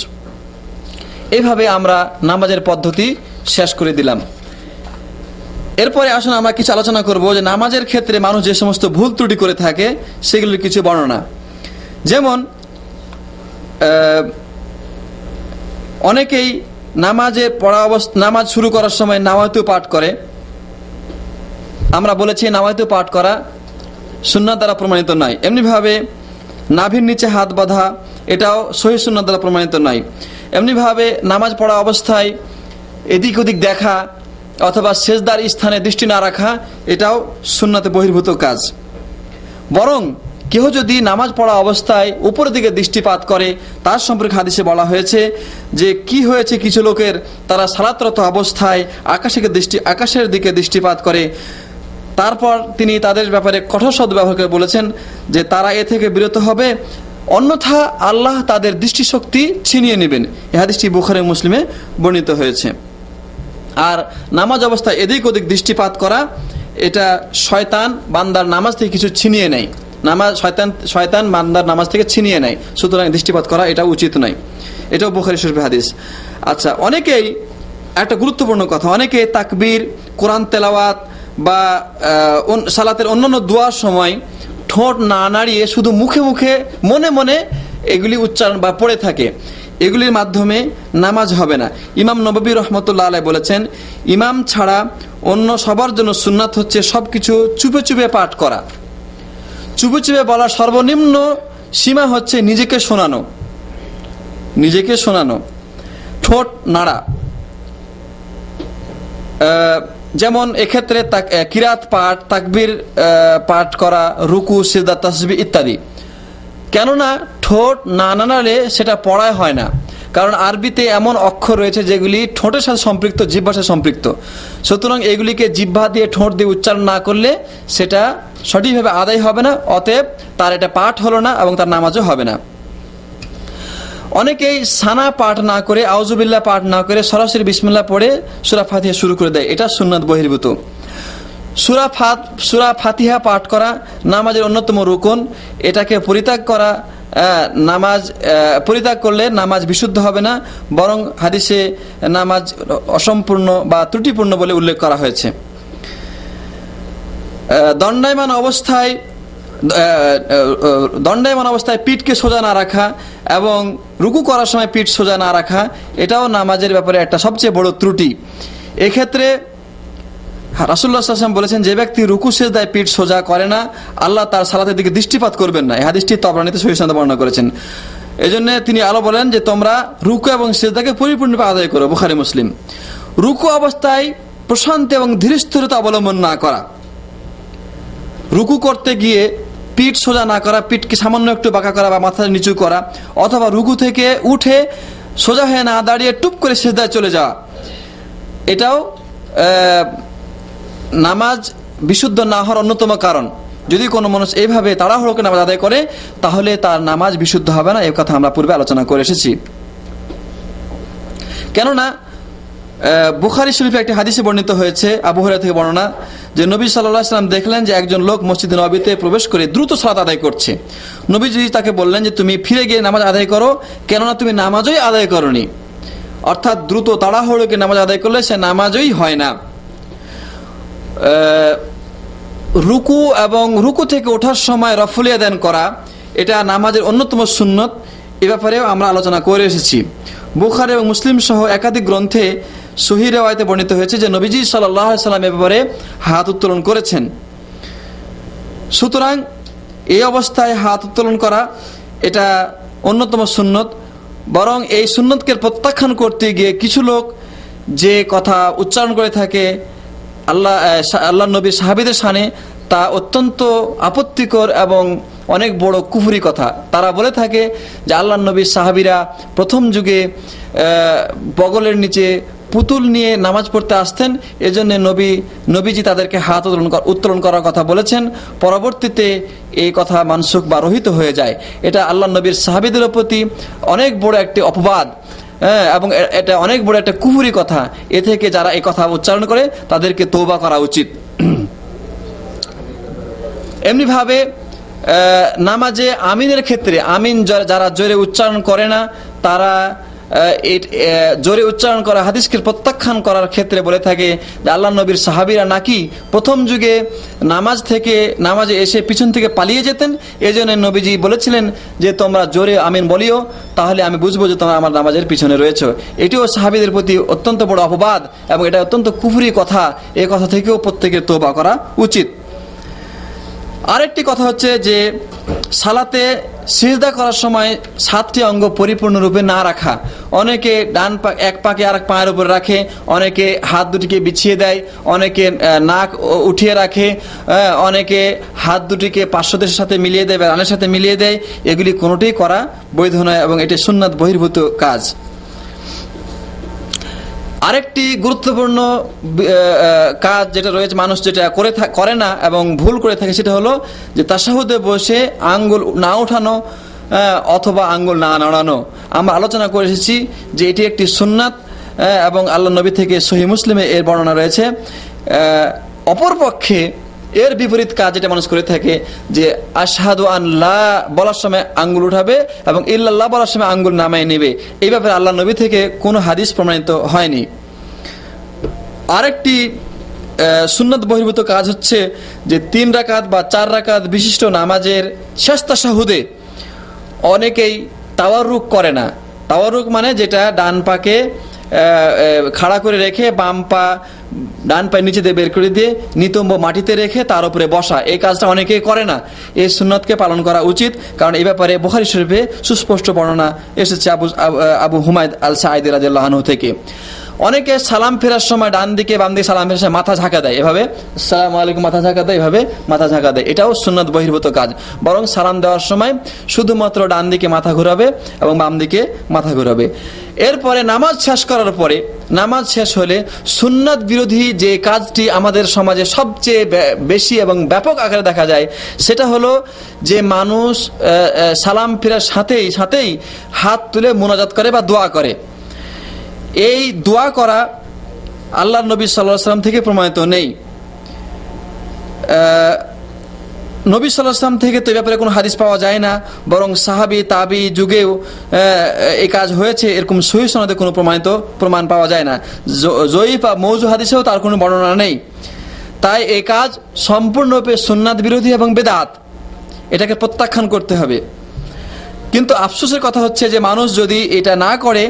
এইভাবে আমরা নামাজের পদ্ধতি শেষ করে দিলাম। এরপরে আসুন আমরা কিছু আলোচনা করব যে নামাজের ক্ষেত্রে মানুষ যে সমস্ত ভুল ত্রুটি করে থাকে সেগুলির কিছু বর্ণনা। যেমন অনেকেই নামাজ শুরু করার সময় নাওয়াইতু পাঠ করে। আমরা বলেছি নাওয়াইতু পাঠ করা সুন্নাত দ্বারা প্রমাণিত নয়। এমনিভাবে নাভির নিচে হাত বাঁধা, এটাও সহিহ সুন্নাত দ্বারা প্রমাণিত নয়। এমনিভাবে নামাজ পড়া অবস্থায় এদিক ওদিক দেখা অথবা সেজদার স্থানে দৃষ্টি না রাখা, এটাও সুন্নাতে বহির্ভূত কাজ। বরং কেহ যদি নামাজ পড়া অবস্থায় উপরের দিকে দৃষ্টিপাত করে, তার সম্পর্কে হাদিসে বলা হয়েছে যে কি হয়েছে কিছু লোকের, তারা সালাতরত অবস্থায় আকাশের দিকে দৃষ্টিপাত করে। তারপর তিনি তাদের ব্যাপারে কঠোর শব্দ ব্যবহার করে বলেছেন যে তারা এ থেকে বিরত হবে, অন্যথা আল্লাহ তাদের দৃষ্টিশক্তি ছিনিয়ে নেবেন। এই হাদিসটি বুখারী মুসলিমে বর্ণিত হয়েছে। আর নামাজ অবস্থায় এদিক ওদিক দৃষ্টিপাত করা, এটা শয়তান বান্দার নামাজ থেকে কিছু ছিনিয়ে নেয়। শয়তান বান্দার নামাজ থেকে ছিনিয়ে নেয়, সুতরাং দৃষ্টিপাত করা এটা উচিত নয়। এটাও বুখারী শরীফের হাদিস। আচ্ছা, অনেকেই একটা গুরুত্বপূর্ণ কথা, অনেকে তাকবীর, কোরআন তেলাওয়াত বা সালাতের অন্যান্য দোয়ার সময় ঠোঁট না নাড়িয়ে শুধু মুখে মুখে মনে মনে এগুলি উচ্চারণ বা পড়ে থাকে। এগুলির মাধ্যমে নামাজ হবে না। ইমাম নববী রহমতুল্লাহ আলাইহি বলেছেন, ইমাম ছাড়া অন্য সবার জন্য সুন্নাত হচ্ছে সবকিছু চুপে চুপে পাঠ করা। চুপে চুপে বলার সর্বনিম্ন সীমা হচ্ছে নিজেকে শোনানো, ঠোঁট নাড়া। যেমন এক্ষেত্রে কিরাত পাঠ, তাকবীর পাঠ করা, রুকু, সিজদা, তাসবিহ ইত্যাদি। কেননা ঠোঁট না নাড়ালে সেটা পড়ায় হয় না। কারণ আরবিতে এমন অক্ষর রয়েছে যেগুলি ঠোঁটের সাথে সম্পৃক্ত, জিহ্বার সাথে সম্পৃক্ত। সুতরাং এগুলিকে জিহ্বা দিয়ে, ঠোঁট দিয়ে উচ্চারণ না করলে সেটা সঠিকভাবে আদায় হবে না। অতএব তার এটা পাঠ হলো না এবং তার নামাজও হবে না। অনেকেই সানা পাঠ না করে, আউযুবিল্লাহ পাঠ না করে সরাসরি বিসমিল্লাহ পড়ে সূরা ফাতিহা শুরু করে দেয়, এটা সুন্নাত বহির্ভূত। সূরা ফাতিহা পাঠ করা নামাজের অন্যতম রুকন। এটাকে পরিত্যাগ করলে নামাজ বিশুদ্ধ হবে না, বরং হাদিসে নামাজ অসম্পূর্ণ বা ত্রুটিপূর্ণ বলে উল্লেখ করা হয়েছে। দণ্ডায়মান অবস্থায় পিঠকে সোজা না রাখা এবং রুকু করার সময় পিঠ সোজা না রাখা, এটাও নামাজের ব্যাপারে একটা সবচেয়ে বড় ত্রুটি। এক্ষেত্রে রাসূলুল্লাহ সাল্লাল্লাহু আলাইহি ওয়াসাল্লাম বলেছেন, যে ব্যক্তি রুকু সিজদায় পিঠ সোজা করে না, আল্লাহ তার সালাতের দিকে দৃষ্টিপাত করবেন না। এই হাদিসটি তাবরানীতে সহিহ সনদে বর্ণনা করেছেন। এজন্য তিনি আলো বলেন যে তোমরা রুকু এবং সিজদাকে পরিপূর্ণভাবে আদায় করো, বুখারী মুসলিম। রুকু অবস্থায় প্রশান্তি এবং ধীরস্থিরতা অবলম্বন না করা, রুকু করতে গিয়ে পিঠ সোজা না করা, পিঠকে সামান্য একটু বাঁকা করা বা মাথা নিচু করা, অথবা রুকু থেকে উঠে সোজা হয়ে না দাঁড়িয়ে টুপ করে সিজদায় চলে যাওয়া, এটাও নামাজ বিশুদ্ধ না হওয়ার অন্যতম কারণ। যদি কোনো মানুষ এইভাবে তাড়াহুড়ো করে নামাজ আদায় করে, তাহলে তার নামাজ বিশুদ্ধ হবে না। এই কথা আমরা পূর্বে আলোচনা করে এসেছি। কেননা বুখারী শরীফে একটি হাদিসে বর্ণিত হয়েছে, আবু হুরায়রা থেকে বর্ণনা, যে নবী সাল্লাল্লাহু আলাইহি ওয়াসাল্লাম দেখলেন যে একজন লোক মসজিদে নববীতে প্রবেশ করে দ্রুত সালাত আদায় করছে। নবীজি তাকে বললেন যে তুমি ফিরে গিয়ে নামাজ আদায় করো, কেননা তুমি নামাজই আদায় করনি। অর্থাৎ দ্রুত তাড়াহুড়োকে নামাজ আদায় করলে সে নামাজই হয় না। রুকু এবং রুকু থেকে ওঠার সময় রফুল ইয়াদান করা, এটা নামাজের অন্যতম সুন্নত। এ ব্যাপারেও আমরা আলোচনা করে এসেছি। বুখারী এবং মুসলিম সহ একাধিক গ্রন্থে সহিহ রিওয়ায়াতে বর্ণিত হয়েছে যে নবীজি সাল্লাল্লাহু আলাইহি ওয়াসাল্লাম এ ব্যাপারে হাত উত্তোলন করেছেন। সুতরাং এই অবস্থায় হাত উত্তোলন করা এটা অন্যতম সুন্নত। বরং এই সুন্নতকে প্রত্যাখ্যান করতে গিয়ে কিছু লোক যে কথা উচ্চারণ করে থাকে আল্লাহ নবীর সাহাবীদের শানে, তা অত্যন্ত আপত্তিকর এবং অনেক বড় কুফরি কথা। তারা বলে থাকে যে আল্লাহ নবীর সাহাবীরা প্রথম যুগে বগলের নিচে পুতুল নিয়ে নামাজ পড়তে আসতেন, এজন্য নবীজি তাদেরকে হাত উত্তোলন করার কথা বলেছেন। পরবর্তীতে এই কথা মানসুখ বা রহিত হয়ে যায়। এটা আল্লাহ নবীর সাহাবীদের প্রতি অনেক বড় একটি অপবাদ। এবং এটা অনেক বড় একটা কুফরি কথা। এ থেকে যারা এই কথা উচ্চারণ করে তাদেরকে তওবা করা উচিত। এমনিভাবে নামাজে আমিনের ক্ষেত্রে আমিন যারা জোরে উচ্চারণ করে না, তারা জোরে উচ্চারণ করা হাদিসকে প্রত্যাখ্যান করার ক্ষেত্রে বলে থাকে যে আল্লাহ নবীর সাহাবীরা নাকি প্রথম যুগে নামাজে এসে পিছন থেকে পালিয়ে যেতেন। এই জন্য নবীজি বলেছিলেন যে তোমরা জোরে আমিন বলিও, তাহলে আমি বুঝবো যে তোমরা আমার নামাজের পিছনে রয়েছো। এটিও সাহাবীদের প্রতি অত্যন্ত বড় অপবাদ এবং এটা অত্যন্ত কুফরি কথা। এই কথা থেকেও প্রত্যেকের তওবা করা উচিত। আরেকটি কথা হচ্ছে যে সালাতে সিজদা করার সময় 7টি অঙ্গ পরিপূর্ণরূপে না রাখা। অনেকে ডান পা এক পাকে আর এক পায়ের উপর রাখে, অনেকে হাত দুটিকে বিছিয়ে দেয়, অনেকে নাক উঠিয়ে রাখে, অনেকে হাত দুটিকে পার্শ্বদেশের সাথে মিলিয়ে দেয় বা রানের সাথে মিলিয়ে দেয়। এগুলি কোনোটিই করা বৈধ নয় এবং এটি সুন্নাত বহির্ভূত কাজ। আরেকটি গুরুত্বপূর্ণ কাজ যেটা রয়েছে, মানুষ যেটা করে না এবং ভুল করে থাকে, সেটা হলো যে তাশাহুদে বসে আঙ্গুল না উঠানো অথবা আঙ্গুল না নাড়ানো। আমরা আলোচনা করে এসেছি যে এটি একটি সুন্নাত এবং আল্লাহ নবী থেকে সহিহ মুসলিমে এর বর্ণনা রয়েছে। অপরপক্ষে এর বিপরীত কাজ যেটা মানুষ করে থাকে যে আশহাদু আন লা বলার সময় আঙ্গুল উঠাবে এবং ইল্লাল্লাহ বলার সময় আঙ্গুল নামায় নেবে। এই ব্যাপারে আল্লাহ নবী থেকে কোনো হাদিস প্রমাণিত হয়নি। আরেকটি সুন্নাত বহির্ভূত কাজ হচ্ছে যে 3 রাকাত বা 4 রাকাত বিশিষ্ট নামাজের শেষ তাশাহুদে অনেকেই তাওয়াররুক করে না। তাওয়াররুক মানে যেটা ডান পাকে খাড়া করে রেখে বাম পা ডান পায়ের নিচে দিয়ে বের করে দিয়ে নিতম্ব মাটিতে রেখে তার উপরে বসা, এই কাজটা অনেকেই করে না। এই সুন্নাতকে পালন করা উচিত, কারণ এই ব্যাপারে বুখারী শরীফে সুস্পষ্ট বর্ণনা এসেছে আবু হুমায়দ আল সাঈদী রাদিয়াল্লাহু আনহু থেকে। অনেকে সালাম ফেরার সময় ডান দিকে বাম দিকে সালাম ফেরার সময় মাথা ঝাঁকা দেয়, এভাবে আসসালামু আলাইকুম মাথা ঝাঁকা দেয়, এভাবে মাথা ঝাঁকা দেয়। এটাও সুন্নাত বহির্ভূত কাজ। বরং সালাম দেওয়ার সময় শুধুমাত্র ডান দিকে মাথা ঘোরাবে এবং বাম দিকে মাথা ঘোরাবে। এরপরে নামাজ শেষ করার পরে, নামাজ শেষ হলে সুন্নাত বিরোধী যে কাজটি আমাদের সমাজে সবচেয়ে বেশি এবং ব্যাপক আকারে দেখা যায়, সেটা হলো যে মানুষ সালাম ফেরার সাথেই হাত তুলে মুনাজাত করে বা দোয়া করে। এই দোয়া করা আল্লাহর নবী সাল্লাল্লাহু আলাইহি ওয়াসাল্লাম থেকে প্রমাণিত নেই। নবী সাল্লাল্লাহু আলাইহি ওয়াসাল্লাম থেকে তো এই ব্যাপারে কোনো হাদিস পাওয়া যায় না, বরং সাহাবী তাবি যুগেও এই কাজ হয়েছে এরকম সহিহ সনদে কোনো প্রমাণ পাওয়া যায় না। জয়ীফ বা মওযু হাদিসেও তার কোনো বর্ণনা নেই। তাই এই কাজ সম্পূর্ণরূপে সুন্নাত বিরোধী এবং বেদাত, এটাকে প্রত্যাখ্যান করতে হবে। কিন্তু আফসোসের কথা হচ্ছে যে মানুষ যদি এটা না করে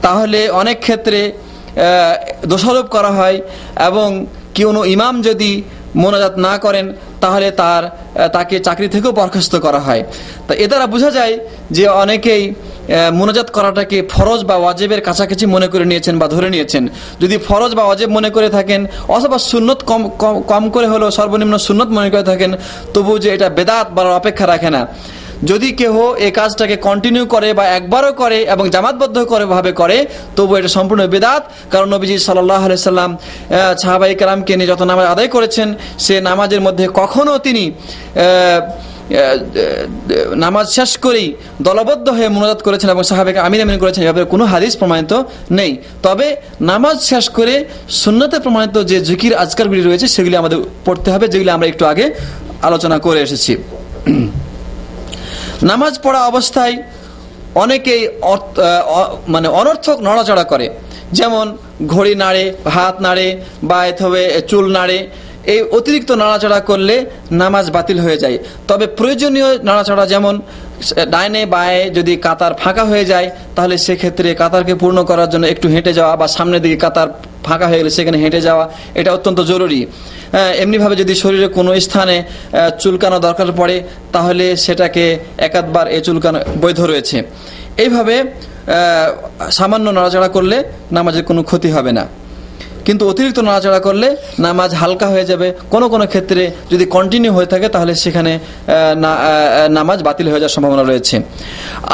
তাহলে অনেক ক্ষেত্রে দোষারোপ করা হয় এবং কোনো ইমাম যদি মোনাজাত না করেন তাহলে তাকে চাকরি থেকেও বরখাস্ত করা হয়। তো এ দ্বারা বোঝা যায় যে অনেকেই মোনাজাত করাটাকে ফরজ বা ওয়াজিবের কাছাকাছি মনে করে নিয়েছেন বা ধরে নিয়েছেন। যদি ফরজ বা ওয়াজিব মনে করে থাকেন অথবা সুন্নত কম করে হলেও সর্বনিম্ন সুন্নত মনে করে থাকেন, তবু যে এটা বেদাত বলার অপেক্ষা রাখে না। যদি কেহ এই কাজটাকে কন্টিনিউ করে বা একবারও করে এবং জামাতবদ্ধ ভাবে করে, তবু এটা সম্পূর্ণ বেদাত। কারণ নবীজি সাল্লাল্লাহু আলাইহি সাল্লাম সাহাবায়ে কেরামকে নিয়ে যত নামাজ আদায় করেছেন, সে নামাজের মধ্যে কখনো তিনি নামাজ শেষ করেই দলবদ্ধ হয়ে মুনাজাত করেছেন এবং সাহাবাকে আমিন আমিন করেছেন, এভাবে কোনো হাদিস প্রমাণিত নেই। তবে নামাজ শেষ করে সুন্নতে প্রমাণিত যে জিকির আজকারগুলি রয়েছে সেগুলি আমাদের পড়তে হবে, যেগুলি আমরা একটু আগে আলোচনা করে এসেছি। নামাজ পড়া অবস্থায় অনেকেই মানে অনর্থক নড়াচড়া করে, যেমন ঘড়ি নাড়ে, হাত নাড়ে বা চুল নাড়ে। এই অতিরিক্ত নাড়াচাড়া করলে নামাজ বাতিল হয়ে যায়। তবে প্রয়োজনীয় নাড়াচাড়া, যেমন ডাইনে বায়ে যদি কাতার ফাঁকা হয়ে যায় তাহলে সেক্ষেত্রে কাতারকে পূর্ণ করার জন্য একটু হেঁটে যাওয়া বা সামনের দিকে কাতার ফাঁকা হয়ে গেলে সেখানে হেঁটে যাওয়া, এটা অত্যন্ত জরুরি। এমনিভাবে যদি শরীরে কোনো স্থানে চুলকানো দরকার পড়ে তাহলে সেটাকে একাধবার চুলকানো বৈধ রয়েছে। এইভাবে সামান্য নাড়াচাড়া করলে নামাজের কোনো ক্ষতি হবে না, কিন্তু অতিরিক্ত নাড়াচাড়া করলে নামাজ হালকা হয়ে যাবে। কোনো কোনো ক্ষেত্রে যদি কন্টিনিউ হয়ে থাকে তাহলে সেখানে নামাজ বাতিল হয়ে যাওয়ার সম্ভাবনা রয়েছে।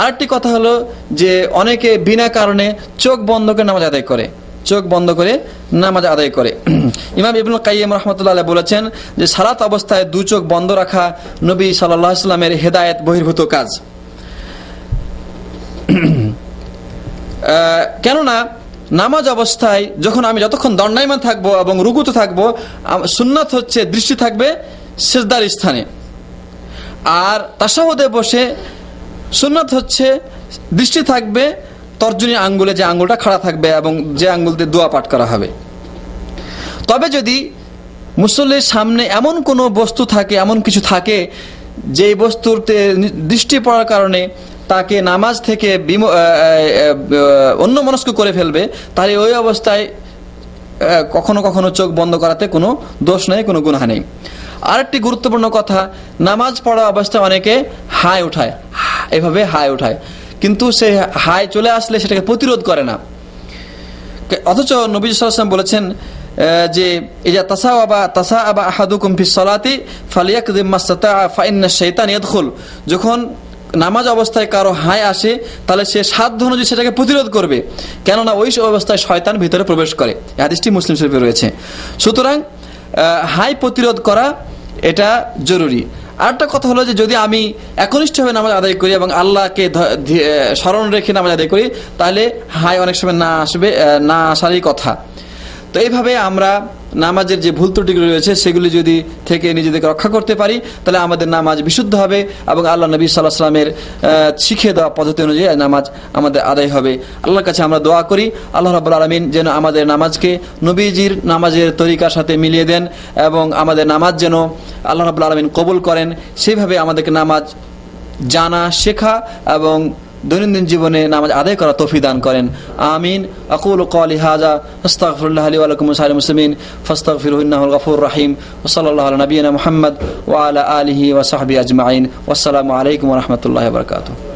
আরেকটি কথা হলো যে অনেকে বিনা কারণে চোখ বন্ধ করে নামাজ আদায় করে, চোখ বন্ধ করে নামাজ আদায় করে। ইমাম ইবনুল কাইয়িম রাহমাতুল্লাহ আলাইহি বলেছেন যে সালাত অবস্থায় দু চোখ বন্ধ রাখা নবী সাল্লাল্লাহু আলাইহি ওয়াসাল্লামের হেদায়েত বহির্ভূত কাজ। কেননা নামাজ অবস্থায় যখন আমি যতক্ষণ দণ্ডায়মান থাকবো এবং রুকুতে থাকবো, সুন্নাত হচ্ছে দৃষ্টি থাকবে সিজদার স্থানে, আর তাশাহুদে বসে সুন্নাত হচ্ছে দৃষ্টি থাকবে তর্জনী আঙ্গুলে, যে আঙ্গুলটা খাড়া থাকবে এবং যে আঙ্গুল দিয়ে দোয়া পাঠ করা হবে। তবে যদি মুসল্লির সামনে এমন কোনো বস্তু থাকে, এমন কিছু থাকে যেই বস্তুতে দৃষ্টি পড়ার কারণে তাকে নামাজ থেকে অন্যমনস্ক করে ফেলবে, তাহলে ওই অবস্থায় কখনো কখনো চোখ বন্ধ করাতে কোনো দোষ নেই, কোনো গুনাহ নেই। আরেকটি গুরুত্বপূর্ণ কথা, নামাজ পড়া অবস্থায় অনেকে হাই উঠায়, এভাবে হাই উঠায়, কিন্তু সে হাই চলে আসলে সেটাকে প্রতিরোধ করে না। অথচ নবী সাল্লাল্লাহু আলাইহি ওয়াসাল্লাম বলেছেন যে ইজা তাসাআবা আহাদুকুম ফিস সালাতি ফালিয়াকযিম মাসতাআ ফাইন্না শাইতান ইয়াদখুল, যখন নামাজ অবস্থায় কারো হাই আসে তাহলে সে সাধ্য অনুযায়ী সেটাকে প্রতিরোধ করবে, কেননা ওই অবস্থায় শয়তান ভিতরে প্রবেশ করে। এই হাদিসটি মুসলিম শরীফে রয়েছে। সুতরাং হাই প্রতিরোধ করা এটা জরুরি। আরেকটা কথা হলো যে যদি আমি একনিষ্ঠভাবে নামাজ আদায় করি এবং আল্লাহকে স্মরণ রেখে নামাজ আদায় করি, তাহলে হাই অনেক সময় না আসারই কথা। তো এইভাবে আমরা নামাজের যে ভুল ত্রুটিগুলি রয়েছে সেগুলি যদি থেকে নিজেদেরকে রক্ষা করতে পারি, তাহলে আমাদের নামাজ বিশুদ্ধ হবে এবং আল্লাহ নবী সাল্লাল্লাহু আলাইহি ওয়াসাল্লামের শিখিয়ে দেওয়া পদ্ধতি অনুযায়ী নামাজ আমাদের আদায় হবে। আল্লাহর কাছে আমরা দোয়া করি আল্লাহ রাব্বুল আলামিন যেন আমাদের নামাজকে নবীজির নামাজের তরিকার সাথে মিলিয়ে দেন এবং আমাদের নামাজ যেন আল্লাহ রাব্বুল আলামিন কবুল করেন। সেইভাবে আমাদেরকে নামাজ জানা, শেখা এবং দৈনন্দিন জীবনে নামাজ আদায় করা তৌফিক দান করেন। আমিন। আকুলু ক্বালি হাযা আস্তাগফিরুল্লাহ লি ওয়া লাকুম ওয়া লিসাইরিল মুসলিমিন ফাস্তাগফিরুহু ইন্নাহুল গফুরুর রহিম। ওয়া সাল্লাল্লাহু আলা নাবিয়িনা মুহাম্মদ ওয়া আলা আলিহি ওয়া সাহবিহি আজমাইন। ওয়াসসালামু আলাইকুম ওয়া রাহমাতুল্লাহি ওয়া বারাকাতুহু।